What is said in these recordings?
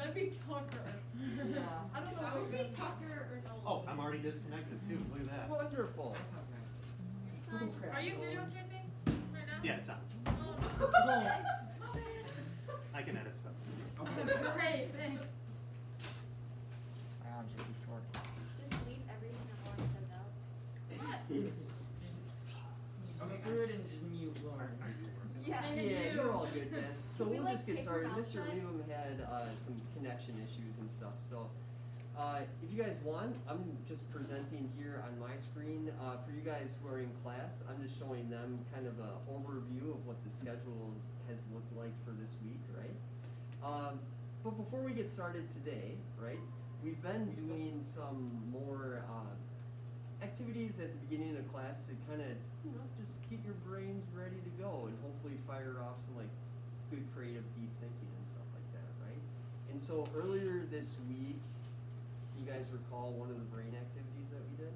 That'd be Tucker. Yeah. I don't know. That would be Tucker or Nolan. Oh, I'm already disconnected too. Look at that. Wonderful. Are you videotaping right now? Yeah, it's on. Oh. My bad. I can edit stuff. Great, thanks. My arms would be short. Just leave everything on orange set up. Okay, Do it and just mute Are Lauren. you working? Yeah. Yeah, you're all good, Jess. So Can we, we'll like, just get take started. them Mr. outside? Leavam had some connection issues and stuff. So if you guys want, I'm just presenting here on my screen. For you guys who are in class, I'm just showing them kind of an overview of what the schedule has looked like for this week, right? But before we get started today, right, we've been doing some more activities at the beginning of class to kind of, you know, just get your brains ready to go and hopefully fire off some like good creative deep thinking and stuff like that, right? And so earlier this week, you guys recall one of the brain activities that we did?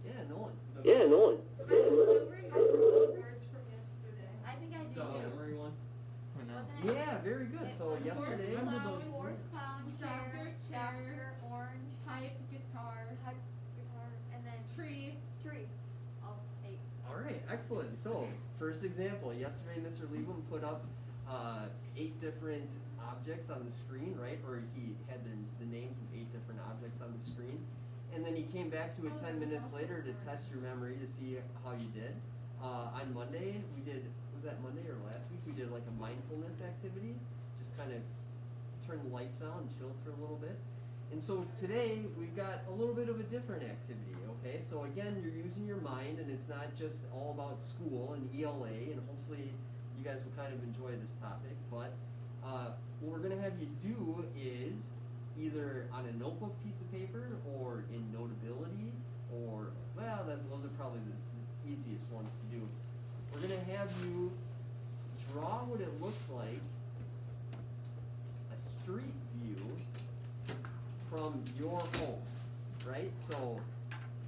Yeah, Nolan. Yeah, Nolan. I still remember the words from yesterday. I think I do The too. memory one? Or no? Wasn't it? Yeah, very good. It So was yesterday, Remember Horse, those clown, horse, words? clown, chair, Doctor, chair, doctor, orange, Pipe, guitar, pipe, guitar, and then tree. tree. All 8. all right, excellent. So first example, yesterday Mr. Leavam put up 8 different objects on the screen, right? Or he had the names of 8 different objects on the screen. And then he came back to it 10 minutes later to test your memory to see how you did. On Monday, we did, was that Monday or last week? We did like a mindfulness activity, just kind of turn the lights out and chill for a little bit. And so today, we've got a little bit of a different activity, okay? So again, you're using your mind, and it's not just all about school and ELA, and hopefully you guys will kind of enjoy this topic. But what we're going to have you do is either on a notebook piece of paper or in Notability, or, well, those are probably the easiest ones to do. We're going to have you draw what it looks like, a street view from your home, right? So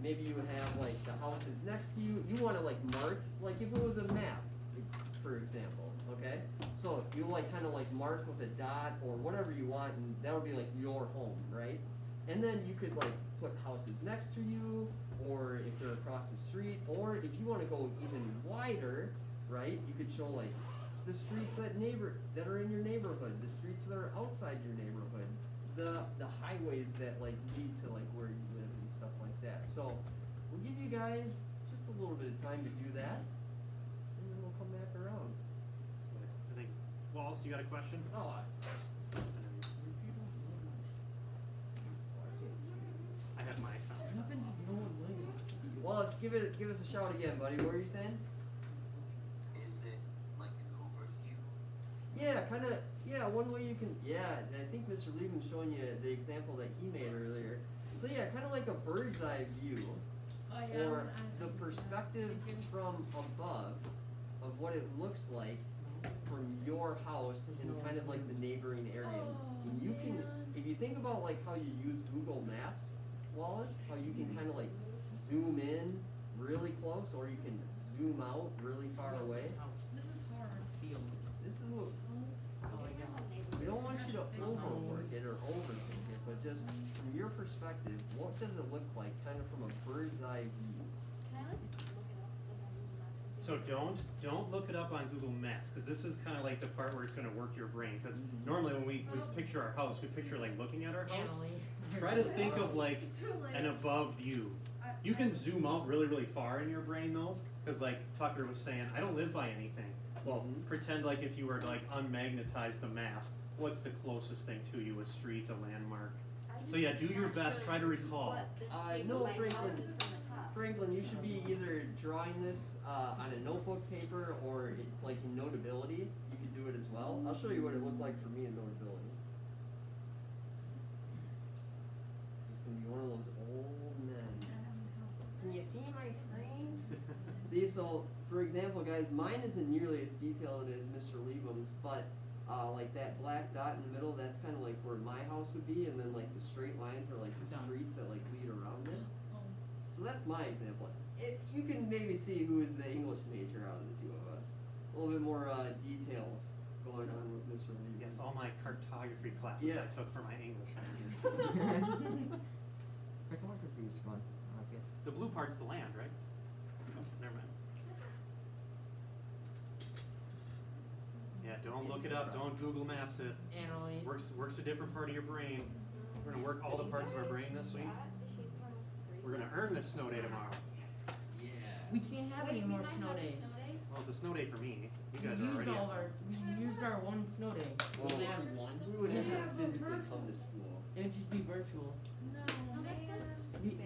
maybe you have like the houses next to you. You want to like mark, like if it was a map, for example, okay? So you like kind of like mark with a dot or whatever you want, and that would be like your home, right? And then you could like put houses next to you, or if they're across the street, or if you want to go even wider, right? You could show like the streets that are in your neighborhood, the streets that are outside your neighborhood, the highways that like lead to like where you live and stuff like that. So we'll give you guys just a little bit of time to do that, and then we'll come back around. So I think, Wallace, you got a question? Oh, I have my sound. What happens if no one wins? Wallace, give us a shout again, buddy. What were you saying? Is it like an overview? Yeah, kind of. Yeah, one way you can. Yeah, and I think Mr. Lieben's showing you the example that he made earlier. So yeah, kind of like a bird's eye view, Oh, yeah. or the perspective from above of what it looks like from your house and kind of like the neighboring area. And you can, if you think about like how you use Google Maps, Wallace, how you can kind of like zoom in really close, or you can zoom out really far away. This is hard. Field. This is what That's all I got. we don't want you to overwork it or overthink it, but just from your perspective, what does it look like, kind of from a bird's eye view? Can I like look it up like on Google Maps and see So what- don't look it up on Google Maps, because this is kind of like the part where it's going to work your brain. Because normally when we picture our house, we picture like looking at our house. Annalie. Try to think of like Too late. an above view. You can zoom out really, really far in your brain though, because like Tucker was saying, I don't live by anything. Well, pretend like if you were to like unmagnetize the map, what's the closest thing to you? A street, a landmark? I'm So yeah, do just your not best, sure try to recall. what the I shape know, of my house Franklin. is from the top. Franklin, you should be either drawing this on a notebook paper or like in Notability. You could do it as well. I'll show you what it looked like for me in Notability. It's gonna be one of those old men. Can you see my screen? See, so for example, guys, mine isn't nearly as detailed as Mr. Liebum's, but like that black dot in the middle, that's kind of like where my house would be, and then like the straight lines are like the streets that like lead around it. So that's my example. You can maybe see who is the English major out of the two of us. A little bit more details going on with Mr. Lee. Yes, all my cartography classes Yeah. I took for my English major. Photography is fun. I like it. The blue part's the land, right? Oh, never mind. Yeah, don't look it up. Don't Google Maps it. Annalie. Works a different part of your brain. We're gonna work all the parts of our brain this week. We're gonna earn this snow day tomorrow. Yeah. We can't have any more snow days. Well, it's a snow day for me. You We guys are used already. all our, we used our one snow day. Well, Only had one. we would have Yeah. to physically come to school. It would just be virtual. No, No, that's man. We-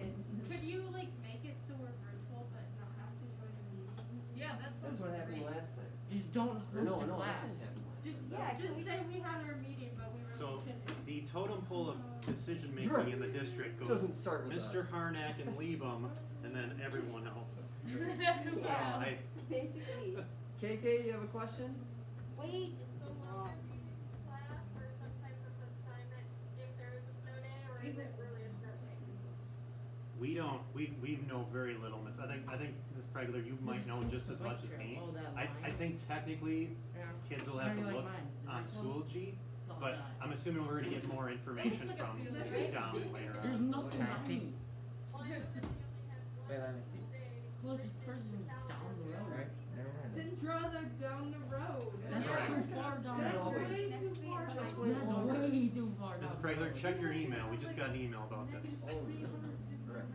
Could you like make it so we're virtual but not have to go to meetings? Yeah, that's That's what happened last time. Just don't Or host no, a no, that class. didn't happen last Just time. Yeah, just say we had our meeting but we were So attending. the totem pole of decision making Right. in the district goes Doesn't start with Mr. us. Harnack and Liebum, and then everyone else. Yeah, I- basically. KK, you have a question? Wait. So will there be class or some type of assignment if there is a snow day, or is it really a snow day? We don't. We know very little, Miss. I think Miss Pregler, you might know just as much as me. Oh, that I line. think technically Yeah. kids will How have do to you like look mine? Is on that School close? G, It's all but done. I'm assuming we're gonna get more information like a from field down day. later There's on. nothing Okay, I behind see. me. Why is it that we only have one Wait, let me snow see. day? Closest person is down the road. Alright, never mind. Then draw them down the road. That's Correct. too far down That's the road. way too far down. That's way too far down. Miss the Pregler, road. check your email. We just got an email about this. Oh, correct.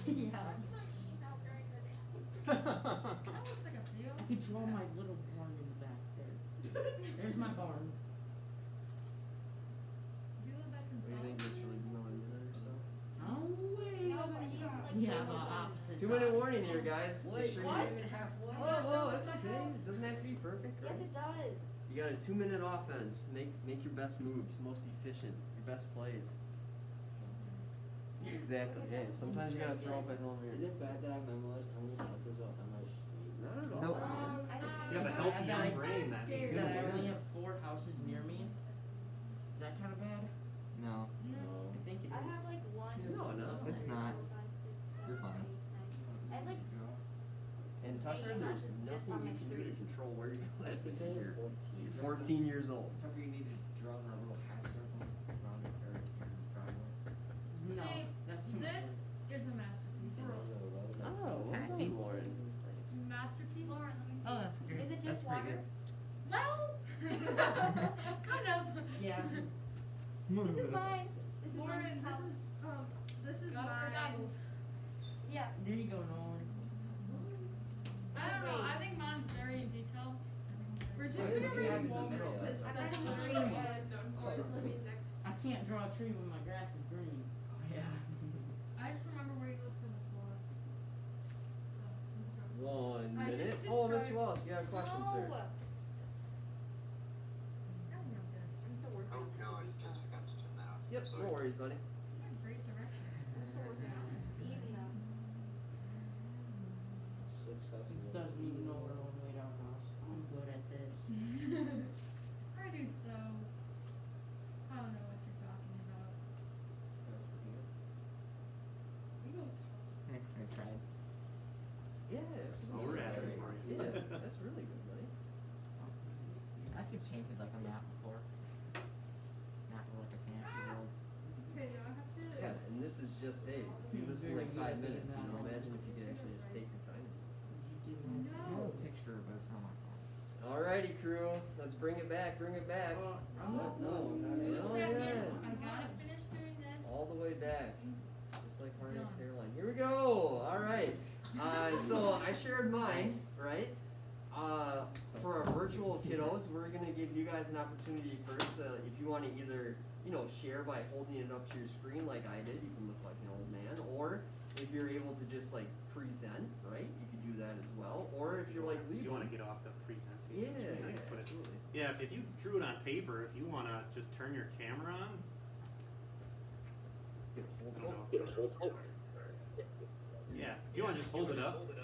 Yeah. My email during the day. I could draw my little barn in the back there. There's my barn. What do you think, Mr. Lee? You know, in a minute or so? Oh, wait. No, but I need, like, We have photos. opposite 2-minute sides. warning here, guys. Make sure you- halfway. Oh, it's okay. It doesn't have to be perfect, Yes, right? it does. You got a 2-minute offense. Make your best moves, most efficient, your best plays. Exactly. Hey, sometimes you gotta throw up at home Is here. it bad that I memorized how many houses are on my street? Not at all. Nope. I don't You have a know. healthy Yeah, young brain that scared. means. That I only have 4 houses near me. Is that kind of bad? No, I think it is. I have like one. No, no. It's not. You're fine. I have like And Tucker, there's nothing you can do to control where you live. You're 14. 14 years old. Tucker, you need to draw that little half circle around it, or your driveway. No, See, that's too much This work. is a masterpiece. Oh, well I done, see. Lauren. Thanks. Masterpiece. Lauren, let me see. Oh, that's good. Is it That's just pretty water? Well, kind of. Yeah. This is mine. This is Lauren, mine. this is Got her mine. goggles. Yeah. There you go, Nolan. I don't know. I think mine's very detailed. We're just I gonna think we have read the Walmart middle, because that's that's fine. what That's we fine. have known for. I mean, next. I can't draw a tree when my grass is green. Oh, yeah. I just remember where you lived from before. 1 I minute. just Oh, Mr. described- Wallace, you got a question, sir? No. I'm I'm still working Oh, on this. no, I just forgot to turn that off. Yep, Sorry. no worries, buddy. These are great directions. I'm still working on this. Even though. 6 houses. He doesn't even know where one way down house. I'm good at this. I do so. I don't know what you're talking about. We go. I tried. Yeah. all we're asking for. Yeah, that's really good, buddy. I could paint it like a map before. Not like a fancy world. Okay, do I have to? Yeah, and this is just, hey, do this in like 5 minutes, you know, imagine if you could actually just take the time. You didn't I have a picture, but it's not my phone. Alrighty, crew, let's bring it back, bring it back. Oh, No, no. no, 2 no, seconds. yeah. I gotta finish doing this. All the way back, just like Harnack's Done. hairline. Here we go, alright. So I shared mine, right? For our virtual kiddos, we're gonna give you guys an opportunity first, if you wanna either, share by holding it up to your screen like I did, you can look like an old man, or if you're able to just like present, right, you can do that as well, or if you're like You wanna leaving. get off the presentation. Yeah, screen, I yeah, can put it- absolutely. Yeah, if you drew it on paper, if you wanna just turn your camera on, Get a hold I don't of know. it. Yeah, if you wanna just hold it up, you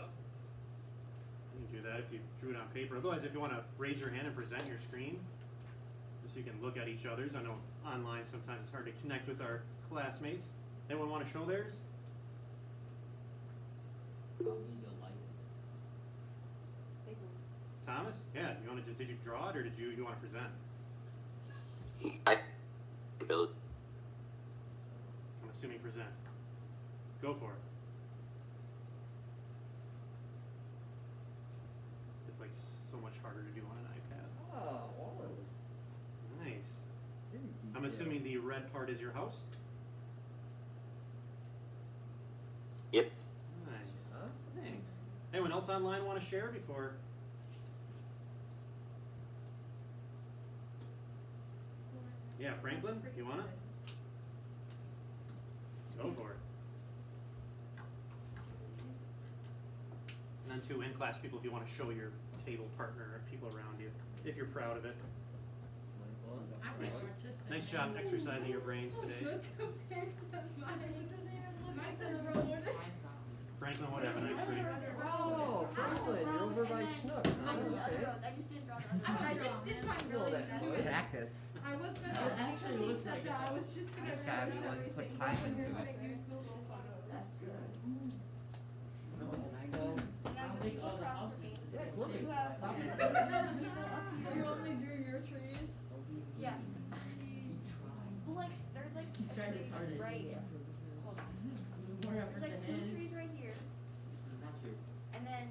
can do that if you drew it on paper. Otherwise, if you wanna raise your hand and present your screen, just so you can look at each other's. I know online sometimes it's hard to connect with our classmates. Anyone wanna show theirs? I'll be delighted. Big ones. Thomas? Yeah, you wanna did you draw it or did you wanna present? Bill. I'm assuming present. Go for it. It's like so much harder to do on an iPad. Oh, Wallace. Nice. Very I'm detailed. assuming the red part is your house? Yep. Nice. Huh? Thanks. Anyone else online want to share before? Yeah, Franklin, you wanna? Go for it. And then too, in-class people, if you want to show your table partner or people around you, if you're proud of it. Michael. I'm pretty artistic. Nice job exercising your brains today. Good compared to mine. Mine's in the road. Mine's on. Franklin would have a nice week. Oh, Franklin, you're over by Schnucks, huh? Mine's in the other Okay. roads. I just didn't draw the other I roads. just did mine Well, really that- messy. oh, yeah. Practice. I was gonna. It actually he looks said like that. it. I was just gonna. This guy erase really put everything. time But into you're it. gonna use Google Photos. That's good. So, And then How the big people are the across houses? from me. yeah, Same Corbin. You have. You only drew your trees. Yeah. Well, like, there's like He's a trying tree his hardest. right. Yeah. Hold on. More There's effort like than two his. trees right here, Not you. and then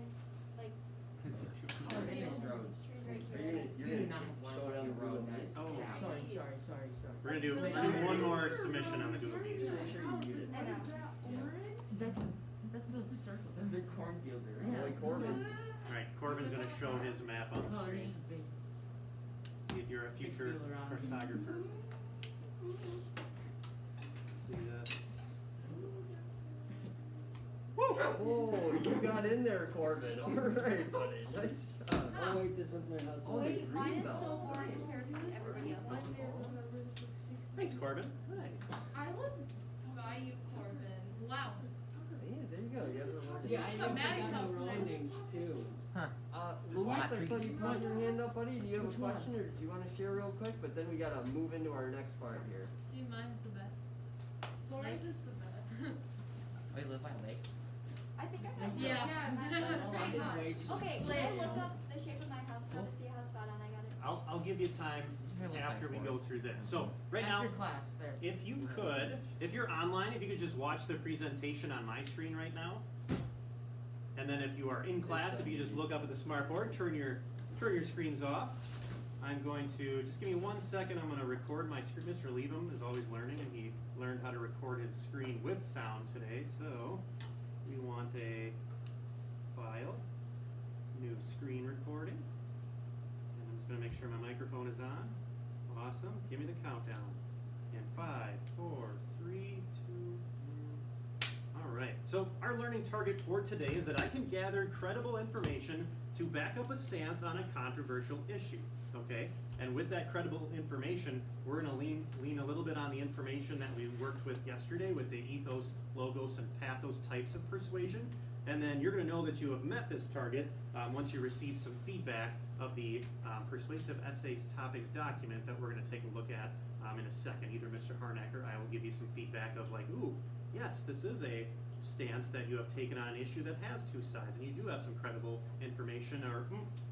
like Oh, three Davis trees Road. right So here. you're You do gonna not have one show it on the fucking road, Google guys. Meet? Oh. Yeah. Sorry. We're gonna do Make we'll sure do you one do more this. submission on the Google Meet. Just make sure you mute it. And That's the circle. Those are cornfields, right? Yeah. Boy, Corbin. Alright, Corbin's gonna show his map on the Oh, there's screen. just a big. See if you're a future feel around you. cartographer. See that? Oh, you got in there, Corbin. Alright, buddy. Nice job. Oh, wait, this one's my house. Oh, the wait, mine green is belt. so boring compared to everybody else. Thanks, Corbin. Nice. I love Bayou Corbin. Wow. See, there you go. You guys are learning. Yeah, I know Maddie's they got house no there. road names too. Luis, I saw Patrick. you put your hand up, buddy. Do you have Which a one? question, or do you want to share real quick? But then we gotta move into our next part here. See, mine's the best. Florida's is the best. Oh, you live by a lake? I think I have. Yeah. Oh, I did way too. Okay, can I look up the shape of my house now to see how spot on I got it? I'll give you time You're like after we go forest. through this. So right now, After class, there. if you could, if you're online, if you could just watch the presentation on my screen right now. And then if you are in class, if you just look up at the smart board, turn your screens off. I'm going to, just give me 1 second, I'm gonna record my screen. Mr. Leavum is always learning, and he learned how to record his screen with sound today. So we want a file, new screen recording. And I'm just gonna make sure my microphone is on. Awesome, give me the countdown. In 5, 4, 3, 2, 1. All right, so our learning target for today is that I can gather credible information to back up a stance on a controversial issue, okay? And with that credible information, we're gonna lean a little bit on the information that we worked with yesterday with the ethos, logos, and pathos types of persuasion. And then you're gonna know that you have met this target once you receive some feedback of the Persuasive Essays Topics document that we're gonna take a look at in a second. Either Mr. Harnack or I will give you some feedback of like, ooh, yes, this is a stance that you have taken on an issue that has two sides, and you do have some credible information, or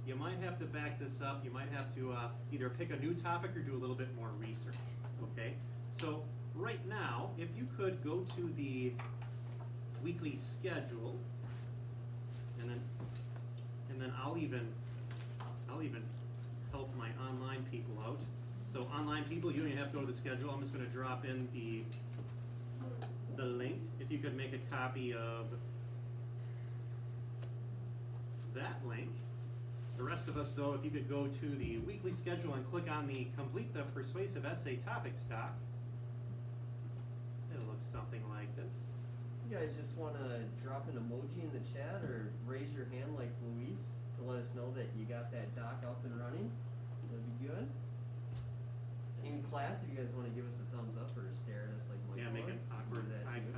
you might have to back this up, you might have to either pick a new topic or do a little bit more research, okay? So right now, if you could go to the weekly schedule, and then I'll even help my online people out. So online people, you don't even have to go to the schedule, I'm just gonna drop in the link. If you could make a copy of that link. The rest of us though, if you could go to the weekly schedule and click on the complete the persuasive essay topics doc, it'll look something like this. You guys just wanna drop an emoji in the chat or raise your hand like Luis to let us know that you got that doc up and running? That'd be good. In class, if you guys wanna give us a thumbs up or stare at us like Mike Yeah, make an would, awkward do that eye too.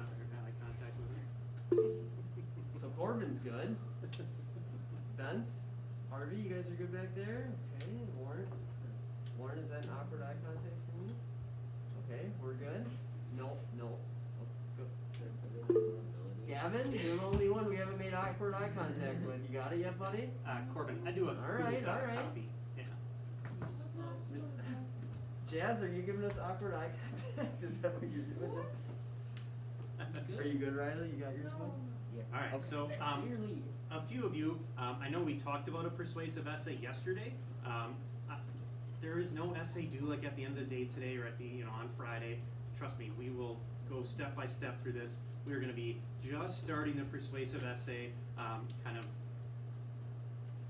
contact with us. So Corbin's good. Vince, Harvey, you guys are good back there? Okay, Warren, is that an awkward eye contact for me? Okay, we're good? No. Oh, go. Gavin? Corbin, you're the only one we haven't made awkward eye contact with. You got it yet, buddy? Corbin, I do a All right, Google Doc all right. copy. Yeah. Miss Jazz, are you giving us awkward eye contact? Is that what you're doing? Are you good, Riley? You got yours, bud? All right. Okay. So Clearly. a few of you, I know we talked about a persuasive essay yesterday. There is no essay due like at the end of the day today or at the on Friday. Trust me, we will go step by step through this. We are going to be just starting the persuasive essay, kind of.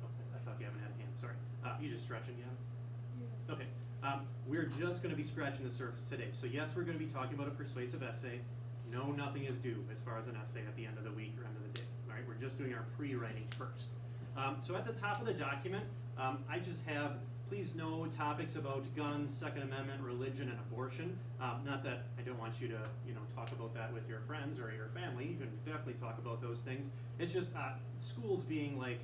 Oh, I thought Gavin had a hand. Sorry, you just stretching, Gavin? Okay. We're just going to be scratching the surface today. So yes, we're going to be talking about a persuasive essay. No, nothing is due as far as an essay at the end of the week or end of the day. All right, we're just doing our pre-writing first. So at the top of the document, I just have, please know topics about guns, Second Amendment, religion, and abortion. Not that I don't want you to, talk about that with your friends or your family. You can definitely talk about those things. It's just schools being like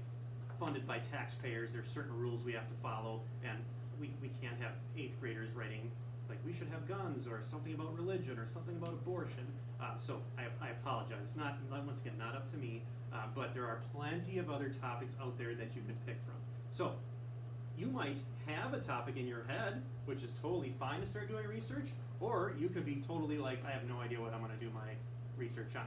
funded by taxpayers. There's certain rules we have to follow, and we can't have 8th graders writing like we should have guns or something about religion or something about abortion. So I apologize. It's not, once again, not up to me, but there are plenty of other topics out there that you can pick from. So you might have a topic in your head, which is totally fine to start doing research, or you could be totally like, I have no idea what I'm going to do my research on.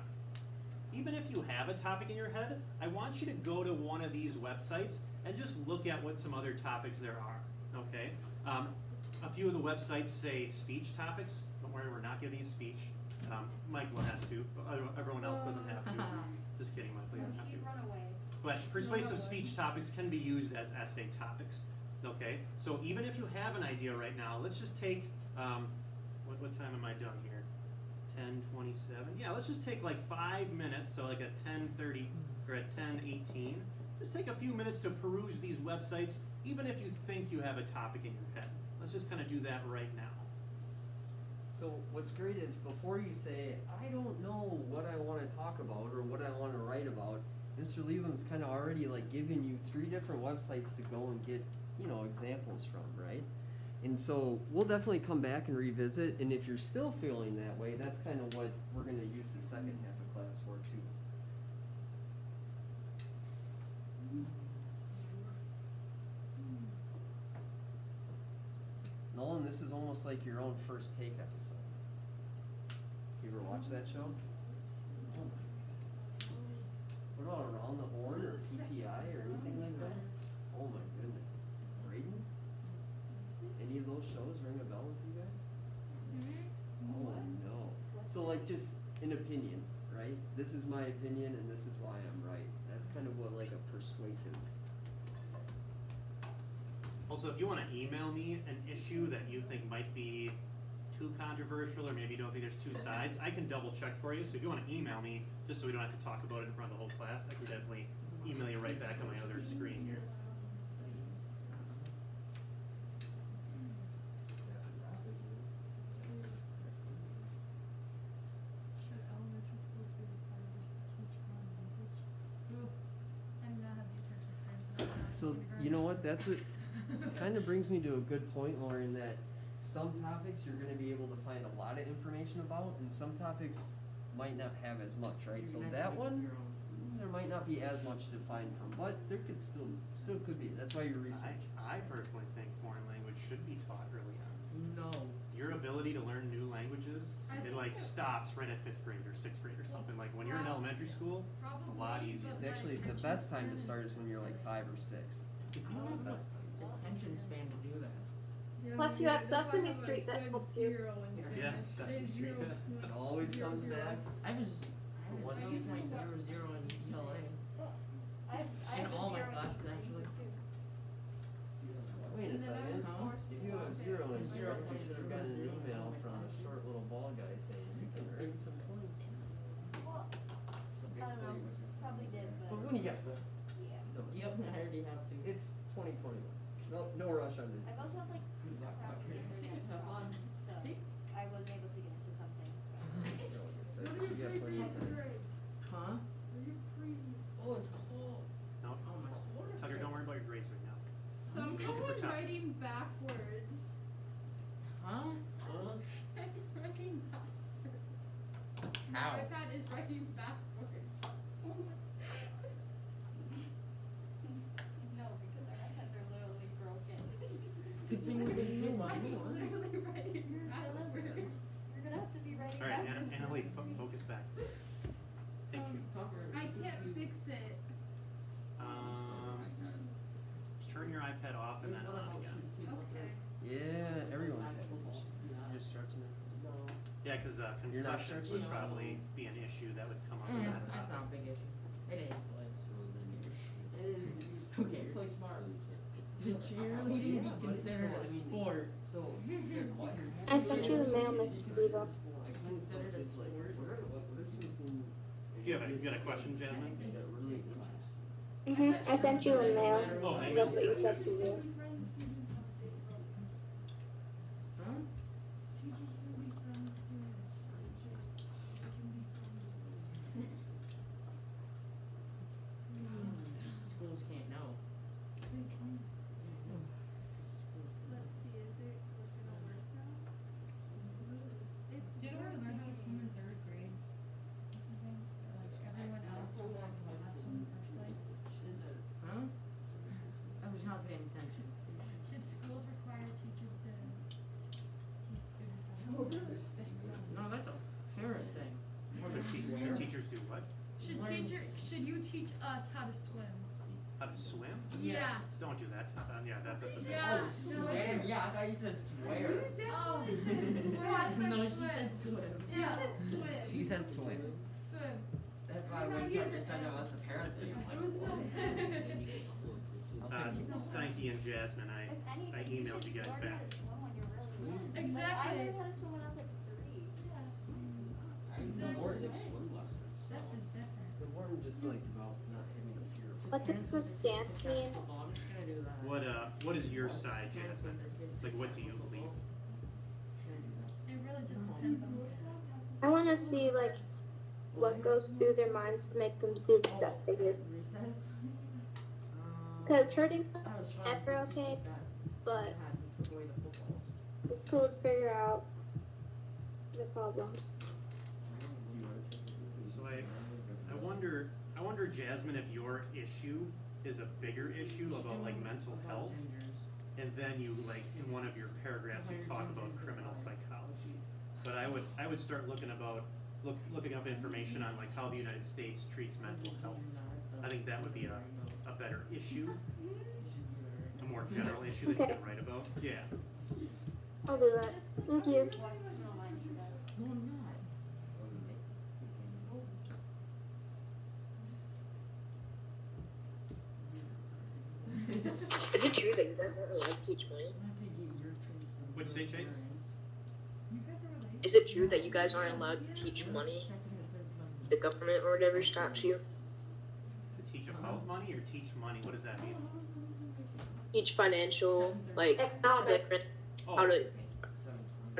Even if you have a topic in your head, I want you to go to one of these websites and just look at what some other topics there are, okay? A few of the websites say speech topics. Don't worry, we're not giving you speech. Michael has to, but everyone else doesn't have to. Just kidding, Michael, you don't have to. Run away. But persuasive speech topics can be used as essay topics, okay? So even if you have an idea right now, let's just take, what time am I done here? 10:27? Yeah, let's just take like 5 minutes, so like at 10:30 or at 10:18. Just take a few minutes to peruse these websites, even if you think you have a topic in your head. Let's just kind of do that right now. So what's great is before you say, I don't know what I want to talk about or what I want to write about, Mr. Leavum's kind of already like giving you 3 different websites to go and get, examples from, right? And so we'll definitely come back and revisit, and if you're still feeling that way, that's kind of what we're going to use the second half of class for too. Nolan, this is almost like your own first take episode. You ever watch that show? Oh my goodness. What about Around the Horn or PTI or anything like that? Oh my goodness. Braden? Any of those shows ring a bell with you guys? Oh no. So like just an opinion, right? This is my opinion and this is why I'm right. That's kind of what like a persuasive. Also, if you want to email me an issue that you think might be too controversial or maybe you don't think there's 2 sides, I can double check for you. So if you want to email me, just so we don't have to talk about it in front of the whole class, I can definitely email you right back on my other screen here. Should elementary schools be required to teach foreign language? I'm not having attention span for that. So you know what? That's it. Kind of brings me to a good point, Lauren, that some topics you're going to be able to find a lot of information about, and some topics might not have as much, right? So that one, there might not be as much to find from, but there could still could be. That's why you're researching. I personally think foreign language should be taught early on. No. Your ability to learn new languages, I it think like that- stops right at 5th grade or 6th grade or something. Like when you're in elementary school, it's a lot Probably, easier. but It's actually the attention best time to span start is is when you're like 5 or 6. That's the best time. Attention span to do that. Plus you have Sesame Street that helps you. Yeah, Sesame Street. It always comes back. I was One, 1.00 in ELA. I In all my classes, actually. Wait a And then I second. was forced If to you have a watch 0 it. and 0, you should have gotten an email from the short little bald guy saying you can earn some points. Well, So I don't know, basically, it was just. probably did, But but when you get yeah. no, Yep, I already have to. it's 2021. No rush on it. I've also had like Good luck, crap Tucker. years See, and have fun. so See? I wasn't able to get into something, so. You got plenty of time. Huh? Oh, it's cold. No, Oh my. Tucker, don't worry about your grades right now. Somehow Looking for I'm topics. writing backwards. Huh? Huh? I'm writing backwards. How? My iPad is writing backwards. New one. Literally right here. You're gonna have to be writing Alright, notes. Annalie, focus back. Thank you. I can't fix it. Turn your iPad off and then on again. Okay. Yeah, everyone's having You're starting to. No. Yeah, because You're not compressions starting? would probably be an issue that would come up with that That's topic. not a big issue. It is, but Okay, play smart. Should cheerleading be considered a sport? So, I sent you the mail, Mrs. Levo. Considered a sport? You got a question, Jasmine? I sent you a mail. Oh, thank That's you. what you said to do. Huh? Teachers can be friends, students. They can be friends. Schools can't know. They can. Let's see, is it gonna work now? Did we learn how to swim in 3rd grade or something? Or like everyone else was learning how to swim in the first place? Huh? I was not paying attention. Should schools require teachers to teach students how to swim? No, that's a parent thing. Should teachers do what? Should you teach us how to swim? How to swim? Yeah. Don't do that. Yeah, that's Yeah. swim. Yeah, I thought you said swear. Oh, you said swim. I said No, she swim. said swim. She said swim. She said swim. Swim. That's why when you said that was a parent thing. I was Steinke and Jasmine, If anything, I emailed you guys learn back. how to swim when you're really young. Exactly. Like, I learned how to swim when I was like 3. it's important to swim lessons. That's just different. They're more than just like about not having a fear of What does the stance mean? I'm just gonna do that. what is your side, Jasmine? Like, what do you believe? It really just depends on the kid. I want to see like what goes through their minds to make them do the stuff they do. Recess? Cause hurting I was trying never to teach okay, this guy but what happened, took away the footballs. it's cool to figure out the problems. So I wonder, Jasmine, if your issue is a bigger issue about like mental health, and then you like in one of your paragraphs you talk about criminal psychology. But I would start looking up information on like how the United States treats mental health. I think that would be a better issue, a more general issue that you can write about. Yeah. I'll do that. Thank you. No, I'm not. Is it true that you guys aren't allowed to teach money? What'd you say, Chase? You guys are related? Is it true that you guys aren't allowed to teach money? The government or whatever stops you? To teach about money or teach money? What does that mean? Teach financial, like Economics. different Oh, how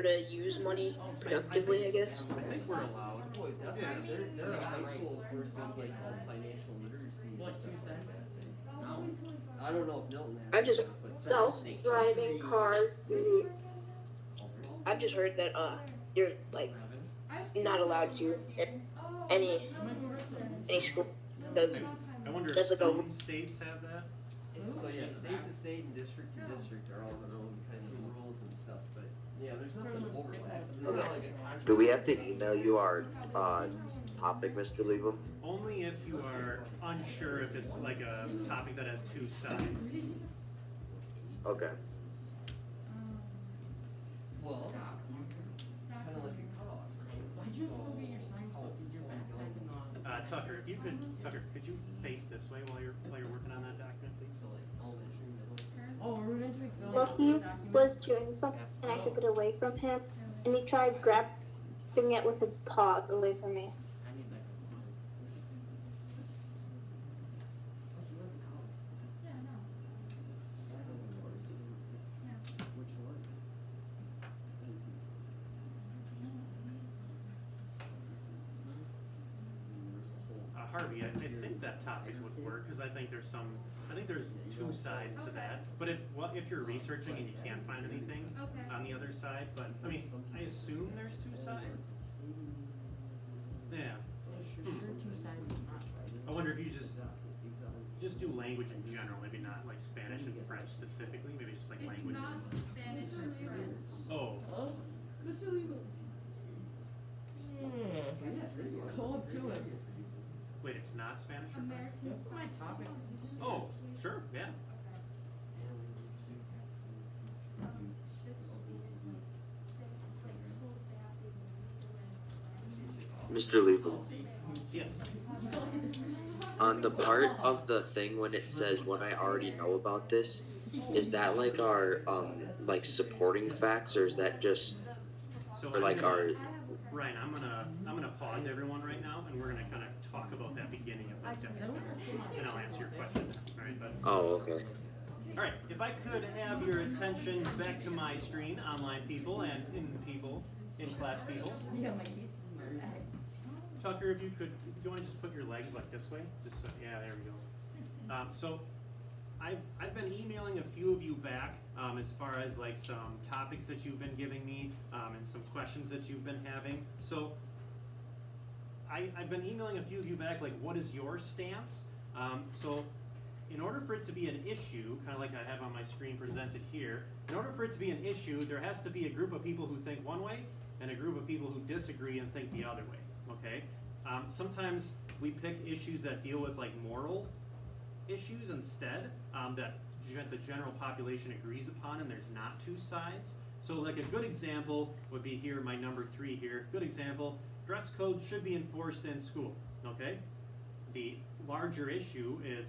to use money productively, I guess. I think we're allowed. Boy, definitely. There are high school courses like called financial literacy. and What, stuff 2 like cents? that. No. I don't know if Milton has. I just that, but self-driving cars. I've just heard that you're like not allowed to in any school because I wonder if That's like a- some states have that. So yeah, state to state and district to district are all their own kind of rules and stuff, but yeah, there's nothing overlap. It's not like a contract. Do we have to email you our topic, Mr. Leavam? Only if you are unsure if it's like a topic that has two sides. Okay. Well, you kind of like a cutoff, right? Why'd you throw away your science book? Is your backpack in the... Tucker, if you could, could you face this way while you're working on that document, please? So like elementary, middle. Oh, we're meant to be filming Well, he this document? was doing something and I took it away from him, and he tried grabbing it with his paws away from me. I need that. Yeah, no. Which one? Harvey, I think that topic would work, cause I think there's two sides to that. But if you're researching and you can't find anything Okay. on the other side, but, I mean, I assume there's two sides? Yeah. Sure, 2 sides is not right. I wonder if you just do language in general, maybe not like Spanish and French specifically, maybe just like It's language. not Spanish or French. Oh, Mr. Lebo. Cold to it. wait, it's not Spanish or French? American That's my Sign topic. Language. Oh, sure, yeah. Mr. Legal, Yes. on the part of the thing when it says what I already know about this, is that like our like supporting facts, or is that just So or like our Ryan, I'm gonna pause everyone right now, and we're gonna kind of talk about that beginning of the definition, and I'll answer your question. All right, but oh okay. all right, if I could have your attention back to my screen, online people and in class people. Yeah, my keys. Tucker, if you could, do you want to just put your legs like this way? Just so, yeah, there we go. So I've been emailing a few of you back as far as like some topics that you've been giving me and some questions that you've been having. So I've been emailing a few of you back like, what is your stance? So in order for it to be an issue, kind of like I have on my screen presented here, in order for it to be an issue, there has to be a group of people who think one way and a group of people who disagree and think the other way. Okay? Sometimes we pick issues that deal with like moral issues instead, that the general population agrees upon, and there's not two sides. So like a good example would be here, my number 3 here. Good example, dress code should be enforced in school. Okay? The larger issue is,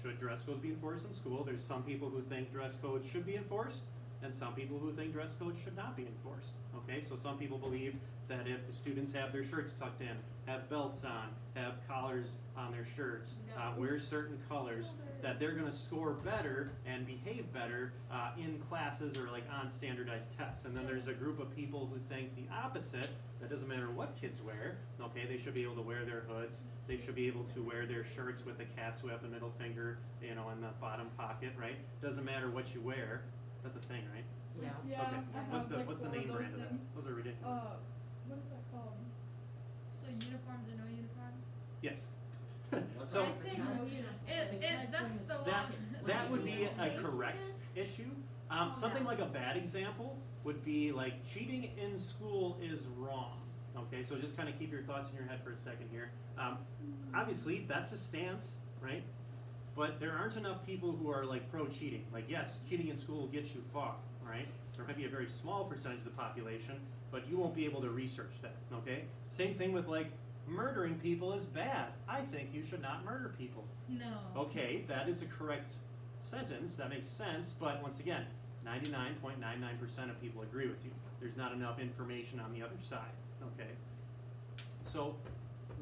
should dress codes be enforced in school? There's some people who think dress code should be enforced, and some people who think dress code should not be enforced. Okay, so some people believe that if the students have their shirts tucked in, have belts on, have collars on their shirts, wear certain colors, that they're going to score better and behave better in classes or like on standardized tests. And then there's a group of people who think the opposite, that doesn't matter what kids wear, okay, they should be able to wear their hoods, they should be able to wear their shirts with the cats who have the middle finger, you know, in the bottom pocket, right? Doesn't matter what you wear. That's a thing, right? Yeah. Yeah, Okay. I have What's the like what's the four name of brand those of that? things. Those are ridiculous. What is that called? So uniforms or no uniforms? Yes. What's So I say no uniform. That's the that one. that would be a correct issue. Something like a bad example would be like cheating in school is wrong. Okay, so just kind of keep your thoughts in your head for a second here. Obviously, that's a stance, right? But there aren't enough people who are like pro cheating. Like, yes, cheating in school will get you far, right? There might be a very small percentage of the population, but you won't be able to research that, okay? Same thing with like murdering people is bad. I think you should not murder people. No. Okay, that is a correct sentence, that makes sense, but once again, 99.99% of people agree with you. There's not enough information on the other side, okay? So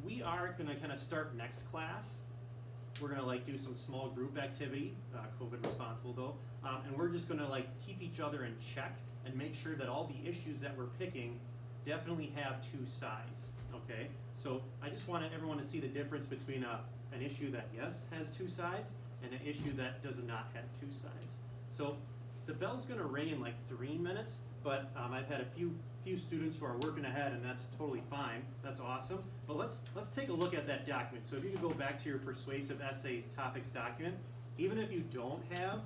we are gonna kind of start next class. We're gonna like do some small group activity, COVID responsible though, and we're just gonna like keep each other in check and make sure that all the issues that we're picking definitely have two sides, okay? So I just want everyone to see the difference between an issue that yes has two sides and an issue that does not have two sides. So the bell's gonna ring in like 3 minutes, but I've had a few students who are working ahead, and that's totally fine. That's awesome. But let's take a look at that document. So if you could go back to your persuasive essays topics document, even if you don't have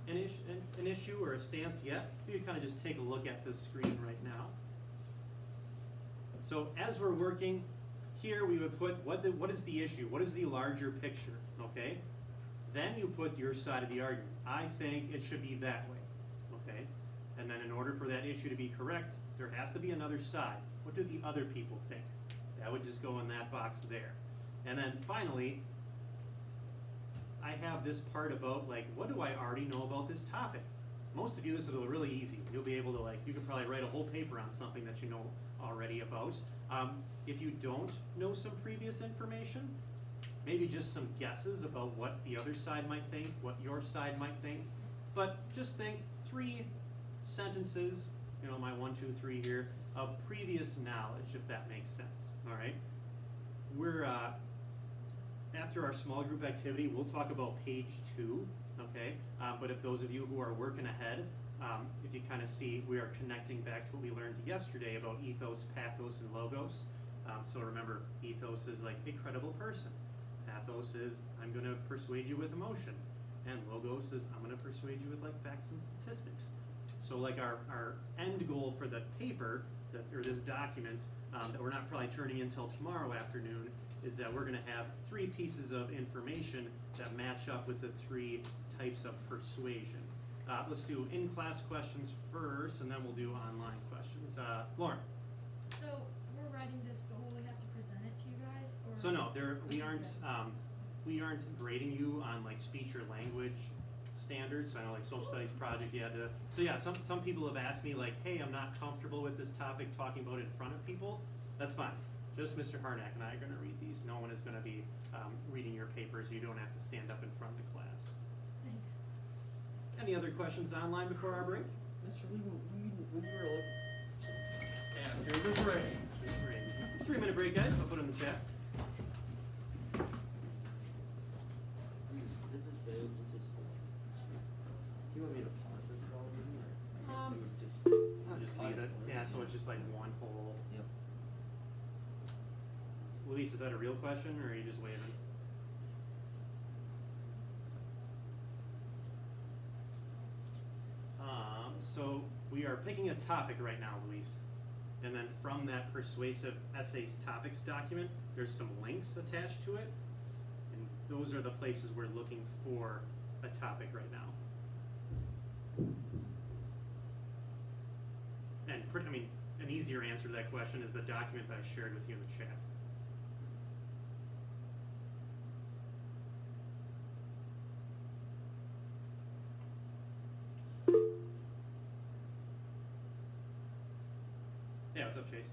an issue or a stance yet, you can kind of just take a look at this screen right now. So as we're working here, we would put what is the issue? What is the larger picture? Okay. Then you put your side of the argument. I think it should be that way. Okay. And then in order for that issue to be correct, there has to be another side. What do the other people think? That would just go in that box there. And then finally, I have this part about like, what do I already know about this topic? Most of you, this is really easy. You'll be able to like, you can probably write a whole paper on something that you know already about. If you don't know some previous information, maybe just some guesses about what the other side might think, what your side might think. But just think 3 sentences, you know, my 1, 2, 3 here, of previous knowledge, if that makes sense, all right? We're, after our small group activity, we'll talk about page 2, okay? But if those of you who are working ahead, if you kind of see, we are connecting back to what we learned yesterday about ethos, pathos, and logos. So remember, ethos is like a credible person. Pathos is I'm gonna persuade you with emotion. And Logos is I'm gonna persuade you with like facts and statistics. So like our end goal for the paper, or this document, that we're not probably turning in until tomorrow afternoon, is that we're gonna have 3 pieces of information that match up with the 3 types of persuasion. Let's do in-class questions first, and then we'll do online questions. Lauren. So we're writing this, but will we have to present it to you guys, or? So no, we aren't grading you on like speech or language standards. So I know like social studies project you had to. So yeah, some people have asked me like, hey, I'm not comfortable with this topic talking about it in front of people. That's fine. Just Mr. Harnack and I are going to read these. No one is going to be reading your papers. You don't have to stand up in front of the class. Thanks. Any other questions online before our break? Mr. Lee, when you were looking after the break. 3-minute break, guys. I'll put it in the chat. This is very interesting. Do you want me to pause this at all? Or I guess you would just. I'll just leave it. Yeah, so it's just like one whole. Yep. Luis, is that a real question or are you just waving? So we are picking a topic right now, Luis. And then from that persuasive essays topics document, there's some links attached to it. And those are the places we're looking for a topic right now. And an easier answer to that question is the document that I shared with you in the chat. Yeah, what's up, Chase?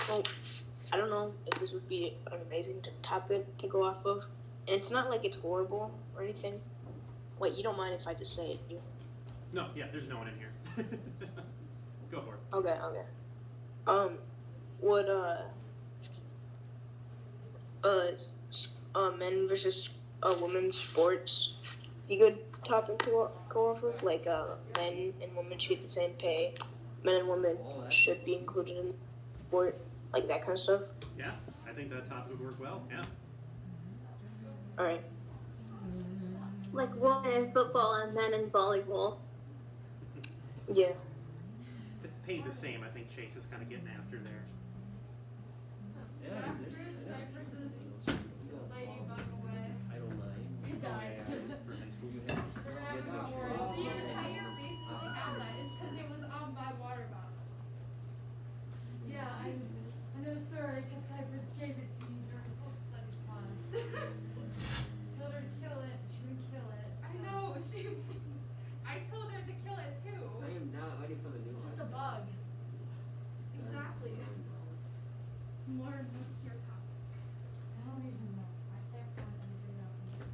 Well, I don't know if this would be an amazing topic to go off of. And it's not like it's horrible or anything. Wait, you don't mind if I just say it? No, yeah, there's no one in here. Go for it. Okay. Would men versus women's sports be a good topic to go off of? Like, men and women should get the same pay. Men and women should be included in the sport, like that kind of stuff. Yeah, I think that topic would work well. Yeah. All right. Like women in football and men in volleyball. Yeah. Paid the same. I think Chase is kind of getting after there. Yeah, Cypress's ladybug away. Title IX. It died. For high school. You have. The entire reason she had that is because it was on my water bottle. Yeah, I know, sorry, because Cypress gave it to me during social studies class. Told her to kill it, she would kill it. I know, I told her to kill it too. I am not ready for the new It's one. just a bug. Exactly. Lauren, what's your topic? I don't even know. I can't find anything out in this.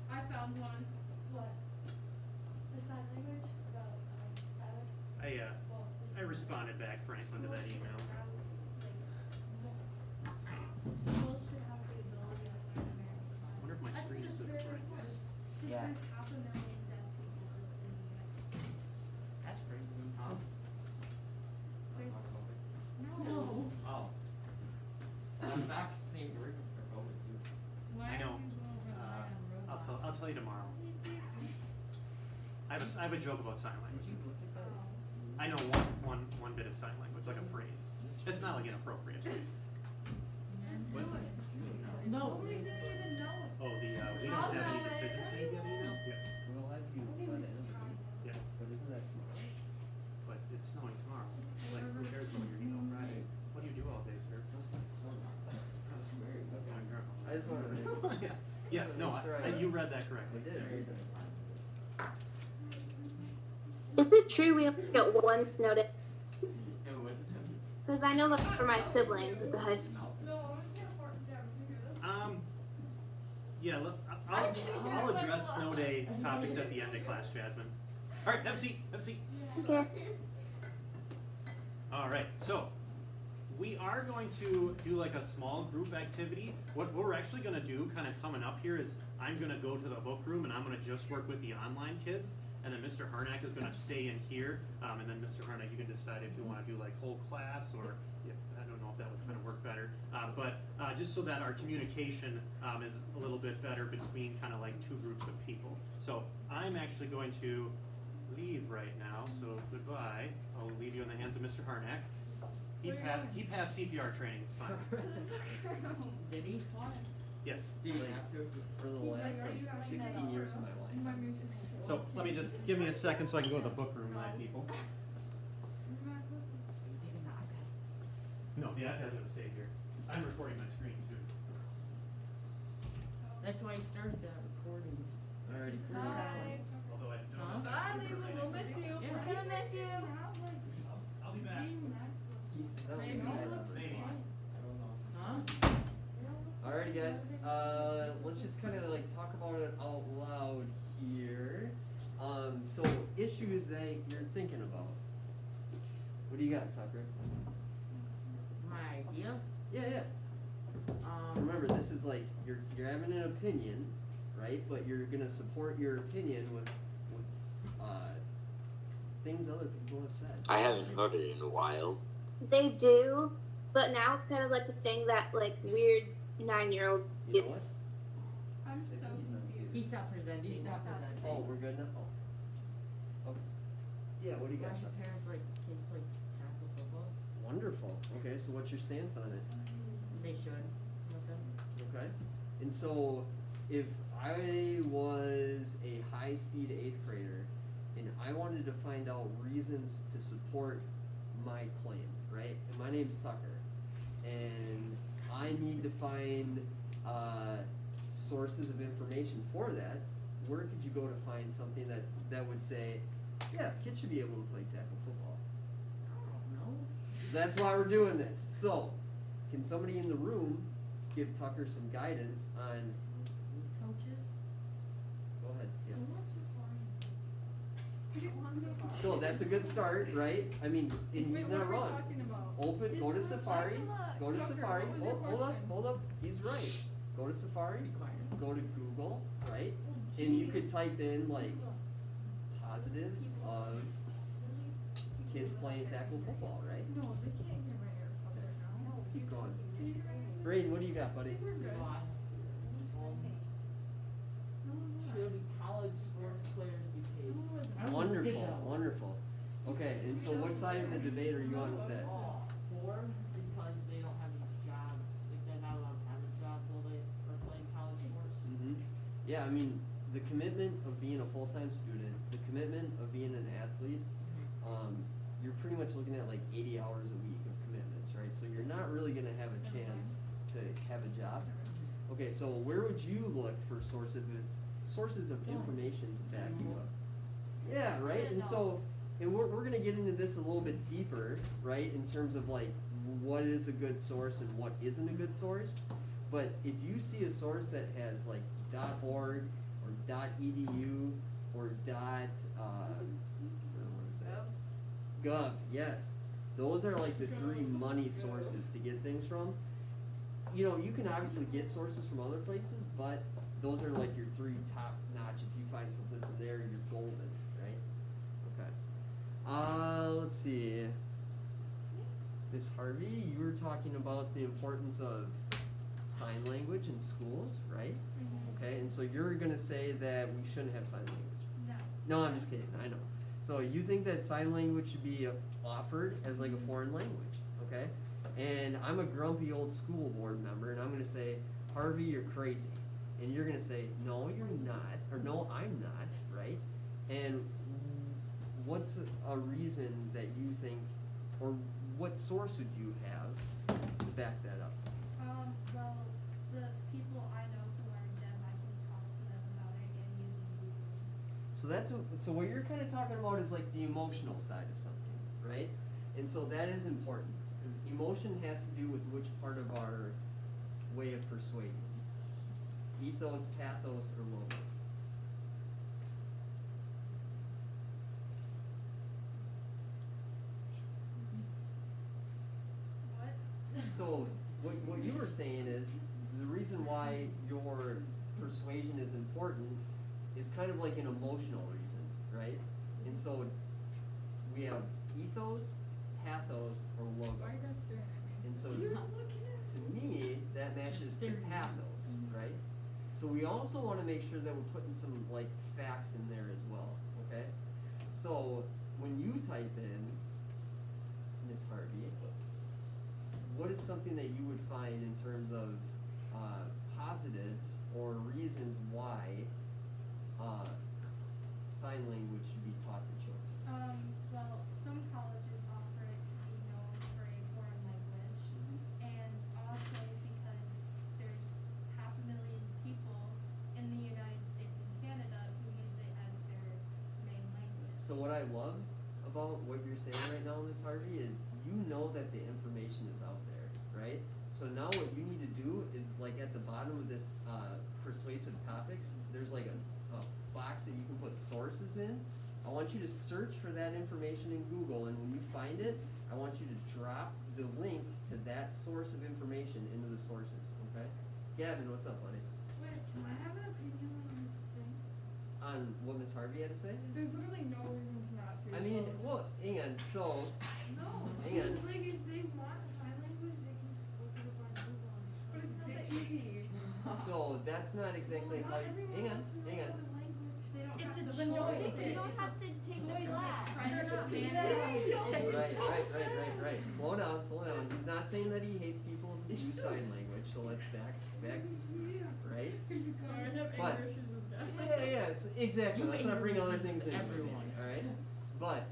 I found one. What? The sign language about Tyler? I responded back, Franklin, to that email. Schools should have the ability to learn American sign. I wonder if my screen is the very brightness. important. Because Yeah. there's 500,000 deaf people in the United States. That's pretty good. There's no. Oh. The facts seem working for COVID too. Why I know. do you rely on robots? I'll tell you tomorrow. I have a joke about sign language. I know one bit of sign language, like a phrase. It's not like inappropriate. What? No. Nobody's gonna even know it. Oh, we didn't I'll have any know it. decisions made yet, email? Yes. We'll have you Okay, by the Mr. end of the Tom. week. Yeah. But isn't that tomorrow? But it's snowing tomorrow. Like, who cares about your email Friday? What do you do all day, sir? I just wanted to. Yeah. Yes, no, you read that correctly. I did. Is it true we only get one snow day? And what is it? Because I know that for my siblings at the high school. No, I'm just gonna fart down here. Yeah, I'll address snow day topics at the end of class, Jasmine. All right, have a seat, have a seat. Okay. All right, so we are going to do like a small group activity. What we're actually going to do kind of coming up here is I'm going to go to the book room and I'm going to just work with the online kids. and then Mr. Harnack is gonna stay in here, and then Mr. Harnack, you can decide if you wanna do like whole class, or if, I don't know if that would kind of work better. But just so that our communication is a little bit better between kind of like two groups of people. So I'm actually going to leave right now, so goodbye. I'll leave you in the hands of Mr. Harnack. He passed CPR training, it's fine. Did he? Yes. Did he Like, have to? for the last like 16 years of my life. So let me just, give me a second so I can go to the book room, my people. Taking the iPad. No, the iPad's gonna stay here. I'm recording my screen too. That's why he started that recording. Alrighty. Bye. Although I Huh? don't. Bye, Lisa, we'll miss you. Yeah. We're gonna miss you. I'll be back. That was Maybe. sad. Maybe. I don't know. Huh? Alrighty, guys. Let's just kind of like talk about it out loud here. So issues that you're thinking about. What do you got, Tucker? My idea? Yeah. So remember, this is like you're having an opinion, right? But you're gonna support your opinion with things other people have said. I haven't heard it in a while. They do, but now it's kind of like a thing that like weird 9-year-old. You know what? I'm so confused. He stopped presenting. He stopped presenting. Oh, we're good now. Oh. Okay. Yeah. What do you got? Why should parents like kids play tackle football? Wonderful. Okay. So what's your stance on it? They should. Okay. And so, if I was a high-speed 8th grader and I wanted to find out reasons to support my claim, right? And my name's Tucker, and I need to find sources of information for that. Where could you go to find something that would say, yeah, kids should be able to play tackle football? I don't know. That's why we're doing this. So, can somebody in the room give Tucker some guidance on? Coaches? Go ahead. Yeah. What's So that's a good start, right? I mean, and he's not wrong. Talking about? Open, go to Safari. Go to Tucker, Safari. what was your Hold up, question? hold up. He's right. Go to Safari. Be quiet. Go to Google, right? And you could type in like positives of kids playing tackle football, right? No, they can't hear my AirPods now. Let's keep going. Can you hear my Braden, what do you got, I buddy? think we're good. Why? Should college sports players be paid? Wonderful, wonderful. Okay, and so what side of the debate are you on with that? For because they don't have any jobs. Like they're not allowed to have a job while they are playing college sports. Yeah, I mean, the commitment of being a full-time student, the commitment of being an athlete, you're pretty much looking at like 80 hours a week of commitments, right? So you're not really gonna have a chance to have a job. Okay, so where would you look for sources of information to back you up? Yeah, right? And so, and we're gonna get into this a little bit deeper, right? In terms of like, what is a good source and what isn't a good source. But if you see a source that has like .org or .edu or .gov, yes, those are like the 3 money sources to get things from. You know, you can obviously get sources from other places, but those are like your 3 top notch. If you find something from there, you're golden, right? Okay. Let's see. Miss Harvey, you were talking about the importance of sign language in schools, right? Okay, and so you're gonna say that we shouldn't have sign language. No, I'm just kidding. I know. So you think that sign language should be offered as like a foreign language, okay? And I'm a grumpy old school board member, and I'm gonna say, Harvey, you're crazy. And you're gonna say, no, you're not, or no, I'm not, right? And what's a reason that you think, or what source would you have to back that up? Well, the people I know who are deaf, I can talk to them about it and using Google. So what you're kind of talking about is like the emotional side of something, right? And so that is important, because emotion has to do with which part of our way of persuading. Ethos, pathos, or logos. What? So what you were saying is the reason why your persuasion is important is kind of like an emotional reason. right? And so we have ethos, pathos, or logo. And so to me, that matches the pathos, right? So we also want to make sure that we're putting some like facts in there as well, okay? So when you type in Miss Harvey, what is something that you would find in terms of positives or reasons why sign language should be taught to children? Well, some colleges offer it to be known for a foreign language, and also because there's 500,000 people in the United States and Canada who use it as their main language. So what I love about what you're saying right now, Miss Harvey, is you know that the information is out there, right? So now what you need to do is like at the bottom of this persuasive topics, there's like a box that you can put sources in. I want you to search for that information in Google, and when you find it, I want you to drop the link to that source of information into the sources, okay? Gavin, what's up, buddy? Wait, can I have an opinion on the thing? On what Miss Harvey had to say? There's literally no reason to not to. I mean, well, hang on, so, No, hang on. like if they want sign language, they can just look it up on Google. But it's not that easy. So that's not exactly how you, hang on. It's a But choice. no, they don't have to take the class. Right. Slow down. He's not saying that he hates people who use sign language, so let's back, right? Sorry, I have But- anger issues with that. Yes, exactly, let's not bring other things into it, Everyone. alright? But,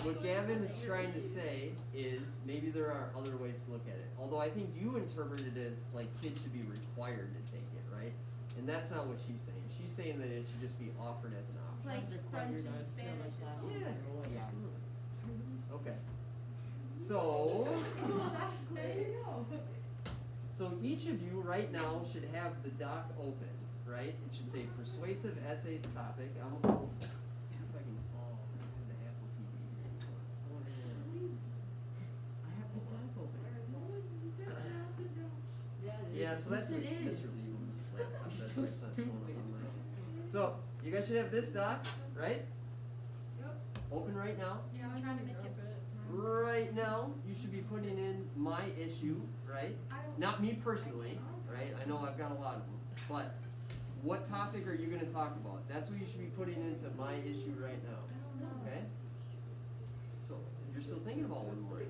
what Gavin is trying to say is, maybe there are other ways to look at it. Although I think you interpret it as, like, kids should be required to take it, right? And that's not what she's saying. She's saying that it should just be offered as an option. Like French and Standardized Spanish, it's all. Yeah, absolutely. Okay. So, There you go. so each of you right now should have the doc open, right? It should say persuasive essays topic. I'm gonna pull, see if I can, I have the Apple TV here. I have the doc open. Yeah, so that's Yes, what it is. Mr. Lieberman's laptop, You're that's so why it's not showing up stupid. on mine. So, you guys should have this doc, right? Yep. Open right now. Yeah, I'm trying to make it. Right now, you should be putting in my issue, right? Not me personally, right? I know I've got a lot of them, but what topic are you gonna talk about? That's what you should be putting into my issue right now, okay? So, you're still thinking about one more.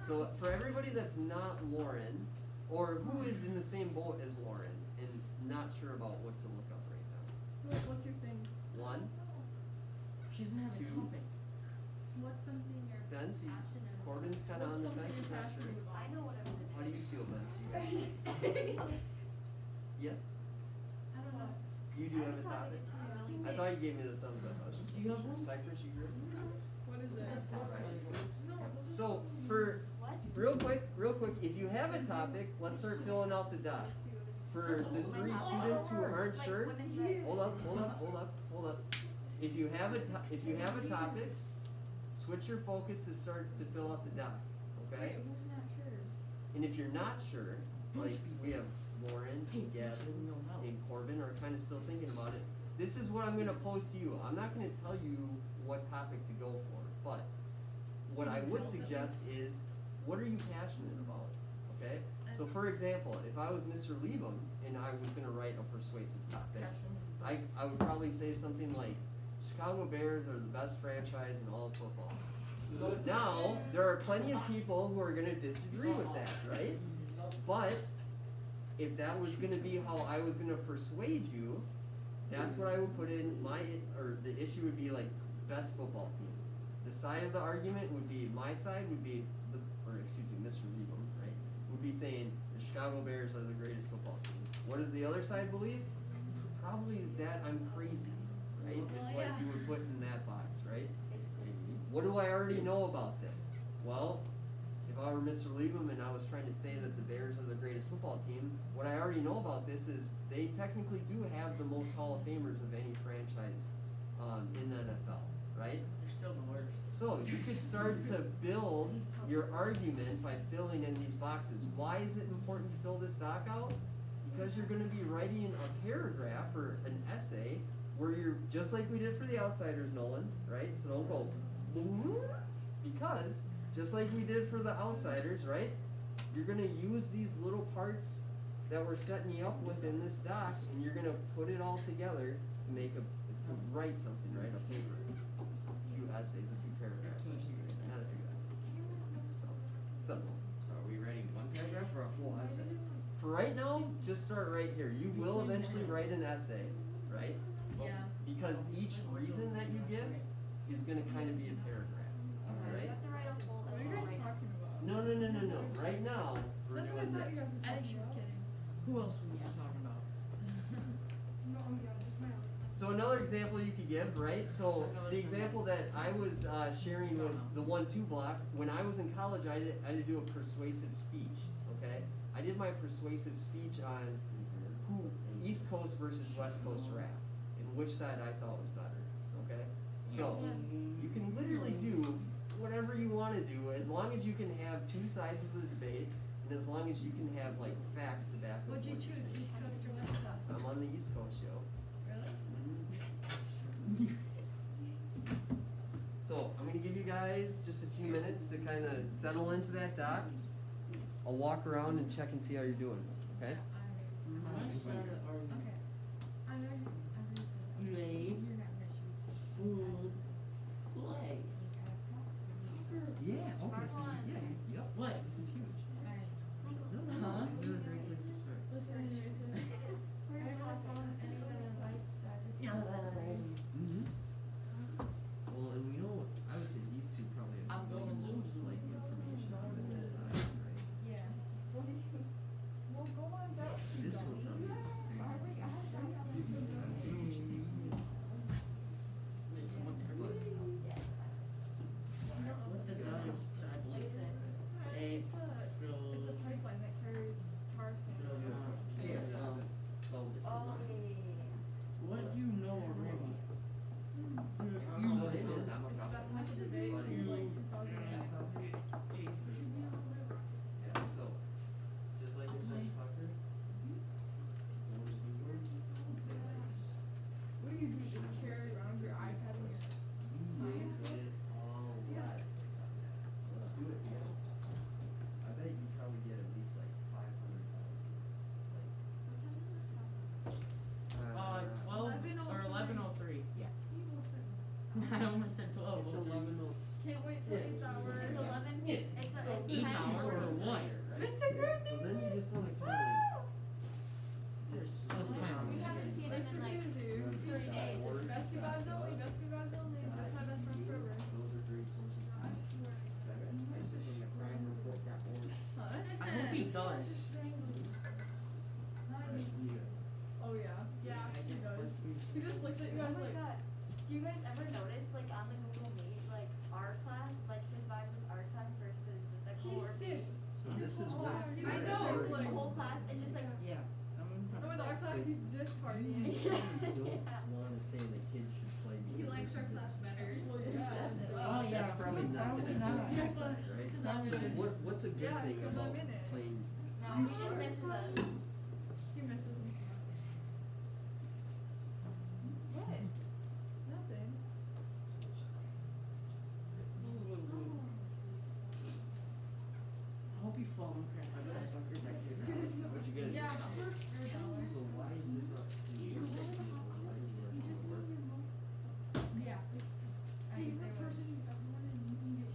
So, for everybody that's not Lauren, or who is in the same boat as Lauren, and not sure about what to look up right now. What's your thing? One, She doesn't have a Two. topic. What's something you're Ben, see, passionate about? Corbin's kinda on the What's fence, something I'm you're not sure. passionate about? I know what I'm gonna How do you feel, Ben? Yeah, I don't know. you do have a topic. I thought you gave me the thumbs up. Do you have one? Cypress, you agree? What is it? So, for, What? real quick, if you have a topic, let's start filling out the dots. For the 3 students who aren't Like sure, women's rights. hold up. If you have a topic, switch your focus to start to fill out the doc, okay? Wait, who's not sure? And if you're not sure, like, we have Lauren, Hey, that's what we Gavin, don't know. and Corbin are kinda still thinking about it. This is what I'm gonna pose to you. I'm not gonna tell you what topic to go for, but what I would suggest is, what are you passionate about, okay? So for example, if I was Mr. Liebem and I was gonna write a persuasive topic, I would probably say something like, Chicago Bears are the best franchise in all of football. Now, there are plenty of people who are gonna disagree with that, right? But, if that was gonna be how I was gonna persuade you, that's what I would put in or the issue would be like, best football team. The side of the argument would be, my side would be, Mr. Liebem, right, would be saying, the Chicago Bears are the greatest football team. What does the other side believe? Probably that I'm crazy, right, is what you would put in that box, right? What do I already know about this? Well, if I were Mr. Liebem and I was trying to say that the Bears are the greatest football team, what I already know about this is they technically do have the most Hall of Famers of any franchise in the NFL, right? They're still the worst. So you could start to build your argument by filling in these boxes. Why is it important to fill this doc out? Because you're going to be writing a paragraph or an essay where you're just like we did for the outsiders, Nolan, right? So don't go because just like we did for the outsiders, right? You're gonna use these little parts that we're setting you up with in this doc, and you're gonna put it all together to make to write something, right? A paper, a few essays, a few paragraphs, I should say, not a few essays. So, it's up. So are we writing one paragraph or a full essay? For right now, just start right here. You will eventually write an essay, right? Yeah. Because each reason that you give is gonna kind of be a paragraph, You right? have to write a full What are you guys talking about? No. Right now, we're That's what I doing thought you this. guys were I think talking she was about. kidding. Who else were you talking about? No, yeah, just my own. So another example you could give, right? So the example that I was sharing with the 1-2 block, when I was in college, I had to do a persuasive speech, okay? I did my persuasive speech on who East Coast versus West Coast rap, and which side I thought was better, okay? So, you can literally do whatever you want to do, as long as you can have two sides of the debate, and as long as you can have, like, facts to back up What'd you what you're choose, saying. East Coast or West Coast? I'm on the East Coast, yo. Really? So, I'm gonna give you guys just a few minutes to kind of settle into that doc. I'll walk around and check and see how you're doing, okay? I started already. Okay. I know you, I'm gonna say that. Play, You're not gonna choose. food, play. Yeah, okay, so, one. yeah, yep. What? This is huge. Alright. Huh? These are great places to start. Listen, I don't have phones, any of the lights, so I just. Mm-hmm. Well, and we know, I would say these two probably I'm have the going most, Zoom. like, information on this side, right? Yeah. Well, go on down. This one probably is. What does that have to It's a pipeline that carries tar sand. What do you know already? So, hey, man, It's been much debate since like 2008. yeah, so, just like I said, Tucker. What do you do, just carry around your iPad and your science book? All right. Let's do it, yeah. I bet you probably get at least like 500,000. 12 or 11:03. Yeah. You listen. I almost said 12. It's 11:00. Can't wait till 8th hour. It's 11. It's So, it's eight 10 hours hours. or what? Mr. Groovy! So then you just wanna kind of. There's such time. We haven't seen him Mr. in like Groovy. 30 days. Bestie vibes only, bestie vibes only. That's my best friend forever. Those are great sources. I swear. This is when the crime report got ordered. Huh? I hope he does. Oh yeah. Yeah, he does. He just looks at you Oh guys my like, god. Do you guys ever notice, like, on the Google Meet, like, our class, like, his vibes with our class versus the he core meet? sits. So this is what. I I know, know, it's the like, whole class, and just like, Yeah. and with our class, he's just partying. Don't wanna say the kids should play. He likes our class better. Well, yeah. Oh, yeah. That's probably not gonna be That was your not- side, right? Cause I was So in- what's a good Yeah, thing because about I'm in it. playing? no, he just misses us. He misses me. What? Nothing. I hope you fall and crap. I got suckers next to you. What'd you get? Yeah. So why is this up to you? Yeah. Favorite person you've ever wanted to meet.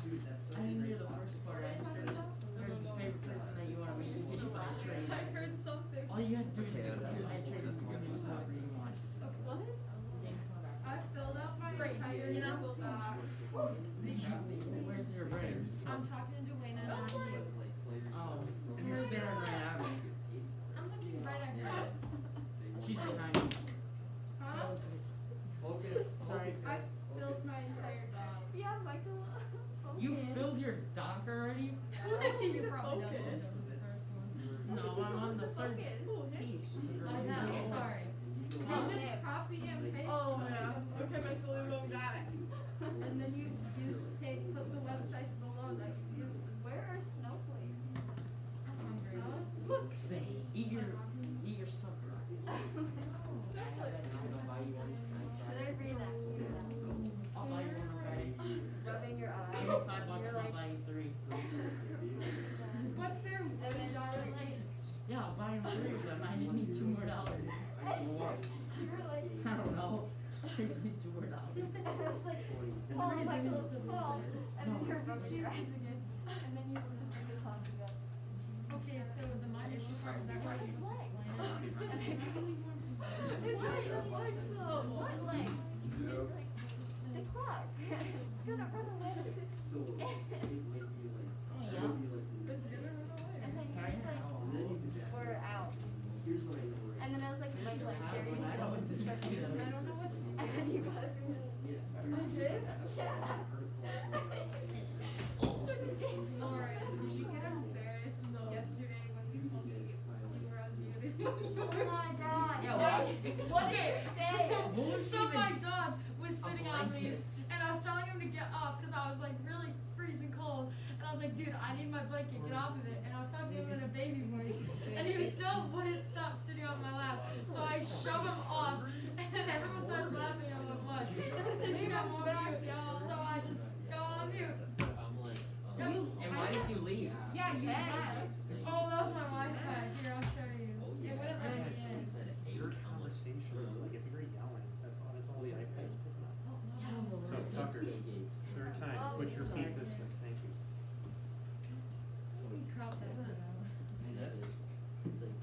Dude, that's such I a didn't great hear the topic. first part. I just heard this. Here's the favorite person that you want to meet. You can buy a trade. I heard something. All you have to do is Okay, use that's- that trade is give you whatever you want. What? Thanks, mother. I filled out my entire You know? Google Doc. Where's your brain? I'm talking to Dwayne and Was I'm like players. Oh, like, and you're staring right at me. looking right at her. She's behind me. Huh? Focus. Sorry. Focus, I guys. filled Focus. my entire doc. Yeah, Michael. You filled your doc already? You probably know Focus. this is the first one. No, I'm on the third Focus. piece. I know, sorry. You You go- just copy and paste. Oh, yeah. Okay, my solution got it. And then you put the websites below, like, you, Where are snowflakes? I'm hungry. Look. Say, eat your supper. Crazy door now. And I was like, This Paul, reason Michael, just doesn't Paul. say it. And then No. your brother rising it. And then you were like, Okay, so the mind issue part, is that what you're supposed to explain? it doesn't like so. What leg? The clock. It's gonna run away. So, it might be like, Yeah. maybe like. It's gonna run away. And then he was like, And then you could jack. we're out. Here's what I know right And then I was like, Mike, like, there you I go. don't know. I don't know what. And then you got it. Yeah. I did? Sorry, did you get embarrassed yesterday when we told you you were unmuted? Oh my god. Yeah, What did it say? What was she So even my s- dog was sitting on me, blanket. and I was telling him to get off because I was like really freezing cold, and I was like, dude, I need my blanket, get off of it. And I was talking to him in a baby voice, and he still wouldn't stop sitting on my lap. So I shove him off, and everyone starts laughing. I'm like, what? Leave him back, y'all. So I just go on mute. I'm like, And why did you leave? Yeah, you Hey. left. Oh, that was my Wi-Fi. Here, I'll show you. It wouldn't let me in. Your conversation, like if you're yelling, that's all the iPad's picking up. So Tucker, third time, put your feet this way, thank you. We can crop that one out.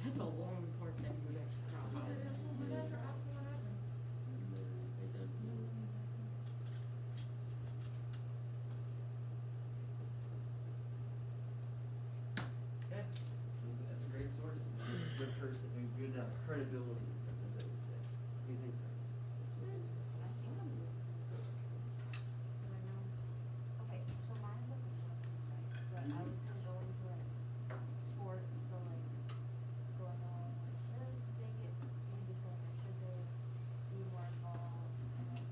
That's a long part that you would have to crop out. That's what you guys were asking what happened. that's a great source, good person, and good credibility, as I would say. What do you think, Sam? Okay, so mine's like a short piece, right? But I was gonna go into like sports, so like going on, should they get maybe saying like should they be more involved? And then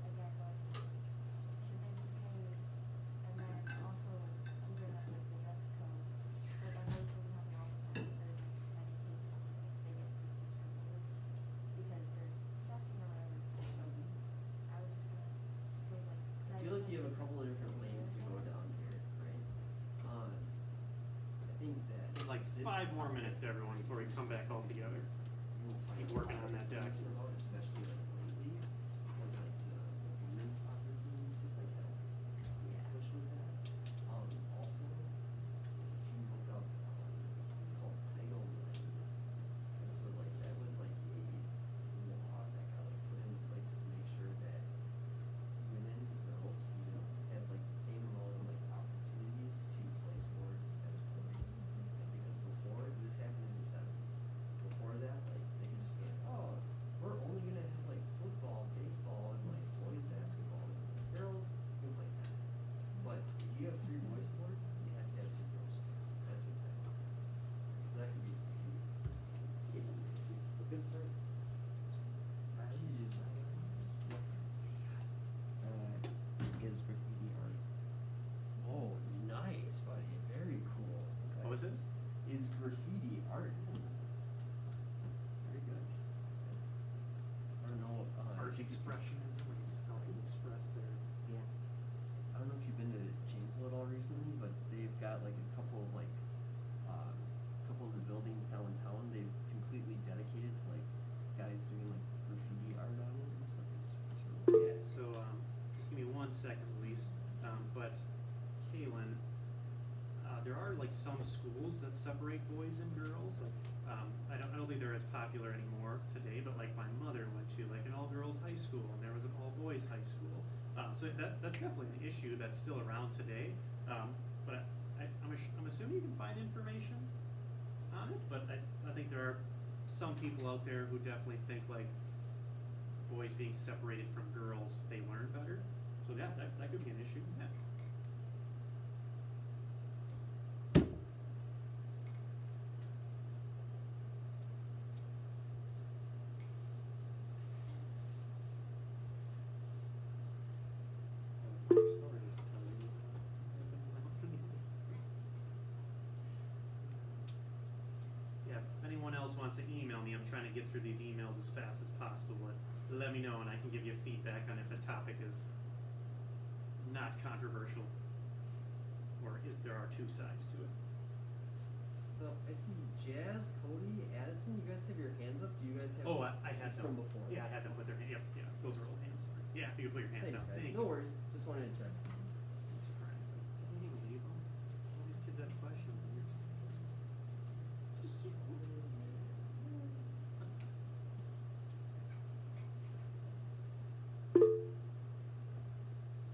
again like should they be paid? And then also like even at like the dress code, like I know this doesn't happen all the time, but there's like many cases where they get suspended because they're dressing or whatever. So I was just gonna say like. I feel like you have a couple of different lanes to go down here, right? I think that. Like this- 5 more minutes, everyone, before we come back all together. Keep working on that document. Especially like lately, because like the women's soccer team and stuff like that. Push with that. Also, if you look up, it's called Title IX. And so like that was like a law that got like put into place to make sure that women, girls, females had like the same amount of like opportunities to play sports as boys. And because before, this happened in the 70s. Before that, like they could just be like, oh, we're only gonna have like football, baseball, and like boys basketball. Girls can play tennis. But if you have 3 boys sports, you have to have 2 girls sports. That's what Title IX is. So that could be a good start. Is graffiti art. Oh, nice, buddy. Very cool. Okay. What was this? Is graffiti art? Very good. I don't know. Art if you could- expressionism, where you how people express their. Yeah. I don't know if you've been to Jamesville at all recently, but they've got like a couple of like, couple of the buildings downtown. They've completely dedicated to like guys doing like graffiti art on it and stuff. It's really Yeah, so, just give me 1 second, Elise, but Kaylin, there are like some schools that separate boys and girls, like, I don't think they're as popular anymore today, but like my mother went to like an all-girls high school, and there was an all-boys high school. So that's definitely an issue that's still around today, but I'm assuming you can find information on it, but I think there are some people out there who definitely think like boys being separated from girls, they learn better. So yeah, that could be an issue. Yeah. Yeah, if anyone else wants to email me, I'm trying to get through these emails as fast as possible, but let me know and I can give you feedback on if the topic is not controversial or if there are 2 sides to it. So I see Jazz, Cody, Addison. You guys have your hands up. Do you guys have? Oh, I had it's them. from before. Yeah, I had them put their hand. Yep, yeah, those are old hands. Sorry. Yeah, you can put your hands Thanks, down. guys. Thank No you. worries. Just wanted to check. I'm surprised. Like, didn't even leave them. All these kids have questions, and you're just.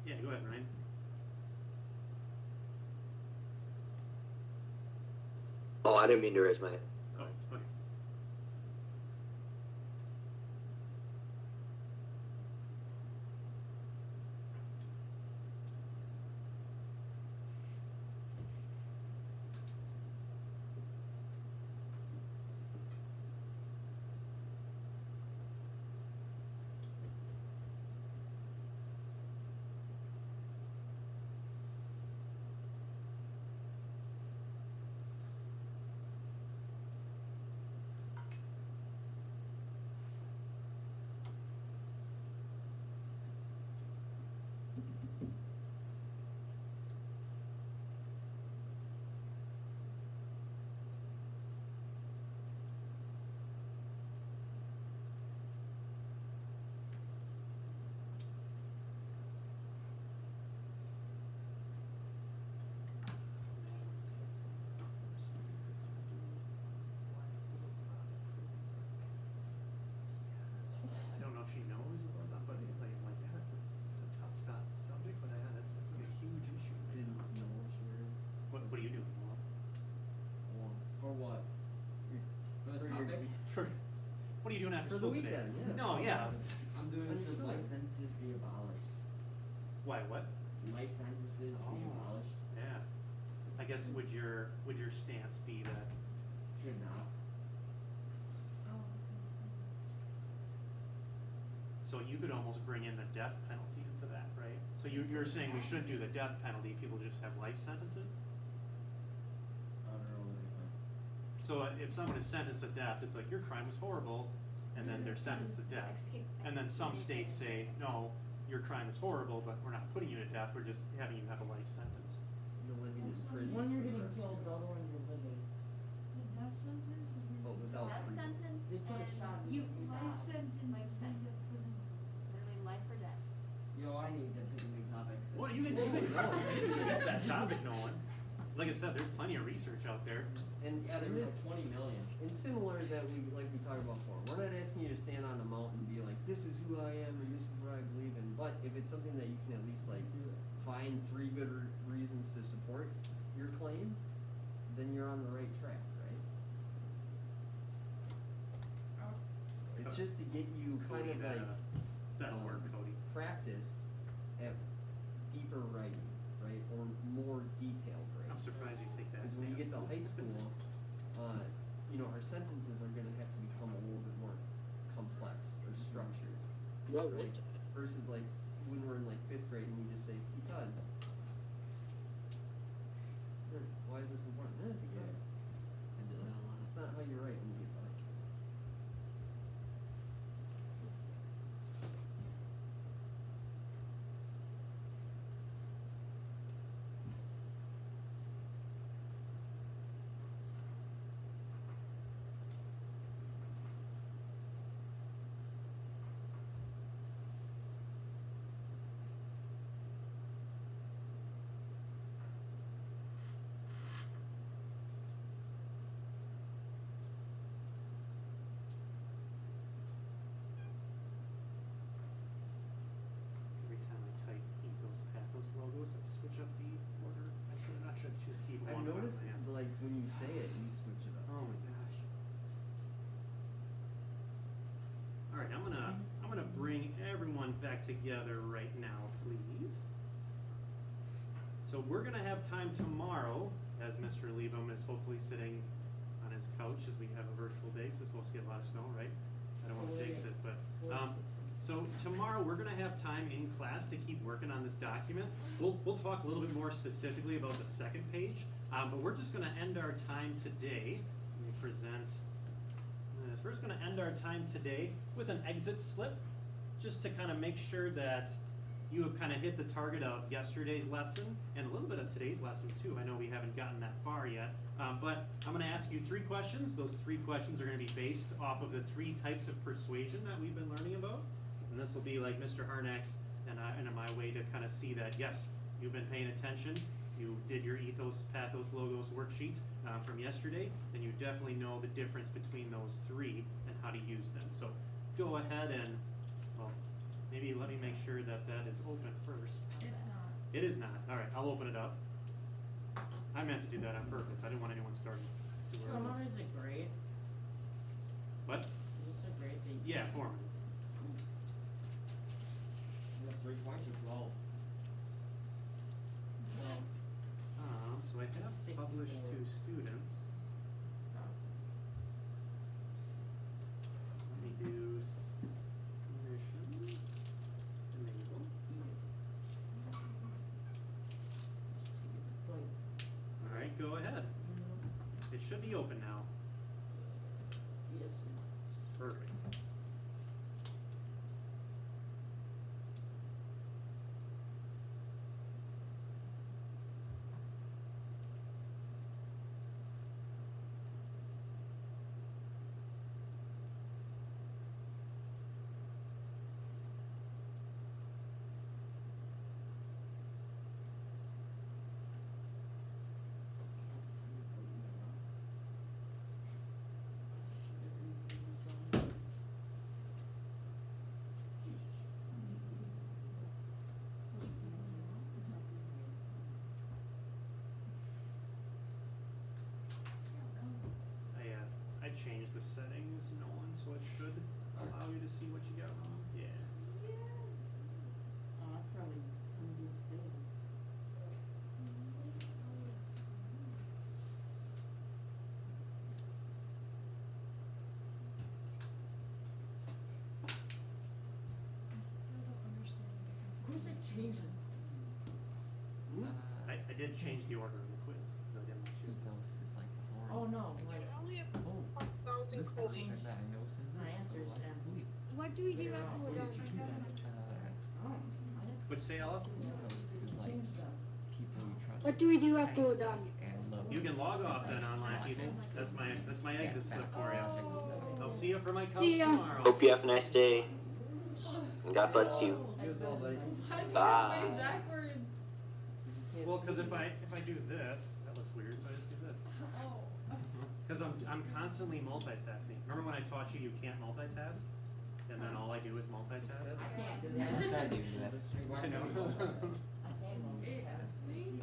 Yeah, go ahead, Ryan. Oh, I didn't mean to raise my hand. Oh, okay. I don't know if she knows or not, but like yeah, it's a tough subject, but yeah, that's like a huge issue. Right Didn't now. know what you were. What are you doing? Noah? For what? For this topic? What are you doing after For the school today? weekend, yeah. No, yeah. I'm doing it Understood. for Life sentences be abolished. Why? What? Life sentences be Oh. abolished. Yeah. I guess would your stance be that? Should not. Oh, I was gonna say. So you could almost bring in the death penalty into that, right? So you're saying we shouldn't do the death penalty, people just have life sentences? I don't know the difference. So if someone is sentenced to death, it's like your crime was horrible, and then they're sentenced to death. And then some states say, no, your crime is horrible, but we're not putting you to death, we're just having you have a life sentence. You're living in Also, prison. One you're for the getting rest of killed, the your other one you're living. The death sentence is when But without Death freedom. sentence They put a shot and in you you life die. sentence Life is when you get prison. literally life or death. Yo, I need to pick a new topic. Well, you can pick that topic, Nolan. Like I said, there's plenty of research out there. And Yeah, there and was like 20 million. And similar that we talked about before, we're not asking you to stand on a mountain and be like, this is who I am and this is what I believe in. But if it's something that you can at least like find 3 good reasons to support your claim, then you're on the right track, right? It's just to get you kind Cody, of like that'll work, Cody. practice at deeper writing, right, or more detailed writing. I'm surprised you take that. Because when you get to stance. high school, our sentences are going to have to become a little bit more complex or structured. Right? Versus like when we're in like 5th grade and we just say because. Why is this important? Because. I do that a lot. It's not how you write when you get to high school. Every time I type Ethos Pathos logos, I switch up the order. I should just keep I've one. noticed man. like when you say it, you switch it up. Oh my gosh. All right, I'm gonna bring everyone back together right now, please. So we're gonna have time tomorrow, as Mr. Liebum is hopefully sitting on his couch as we have a virtual day, 'cause it's supposed to get a lot of snow, right? I don't want to jinx it, but so tomorrow we're gonna have time in class to keep working on this document. We'll talk a little bit more specifically about the second page, but we're just gonna end our time today. Let me present this. We're just gonna end our time today with an exit slip, just to kind of make sure that you have kind of hit the target of yesterday's lesson and a little bit of today's lesson too. I know we haven't gotten that far yet, but I'm going to ask you 3 questions. Those 3 questions are going to be based off of the 3 types of persuasion that we've been learning about. And this will be like Mr. Harnack's and my way to kind of see that, yes, you've been paying attention. You did your ethos, pathos, logos worksheet from yesterday, and you definitely know the difference between those 3 and how to use them. So go ahead and, well, maybe let me make sure that that is open first. It's not. It is not. All right, I'll open it up. I meant to do that on purpose. I didn't want anyone starting too early. Summer is a grade. What? Is this a grade that you? Yeah, Foreman. You have 3 points or 12? Well, So I have It's published 64. to students. Let me do submissions. Enable. like, All right, go ahead. It should be open now. yes. Perfect. I changed the settings, Nolan, so it should allow you to see what you got wrong. Yeah. I probably undo the thing. I still don't understand the difference. Who's it changes? I did change the order of the quiz, because I didn't want you to. Ethos is like boring. Oh no, like, This picture that I know since my answer is M. What do we do after we're done? Oh, I didn't What'd you say, Ella? Ethos is like change that. people you trust. What do we do after we're done? And logos. You can log off then, online people. That's my exit slip for you. I'll see you for my couch See ya. tomorrow. Hope you have a nice day. And God bless you. You as well, buddy. Why did you Bye. just way backwards? Well, because if I do this, that looks weird. So I just do this. Oh. Because I'm constantly multitasking. Remember when I taught you can't multitask, and then all I do is multitask? I can't do Yes, that. I do this. I know. I can't multitask.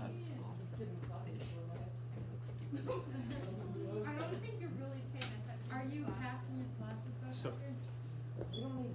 That's small. It's sitting across Fish. the way. It looks stupid. I don't think you're really paying attention. Are you passing your classes though, So- Tucker? You don't need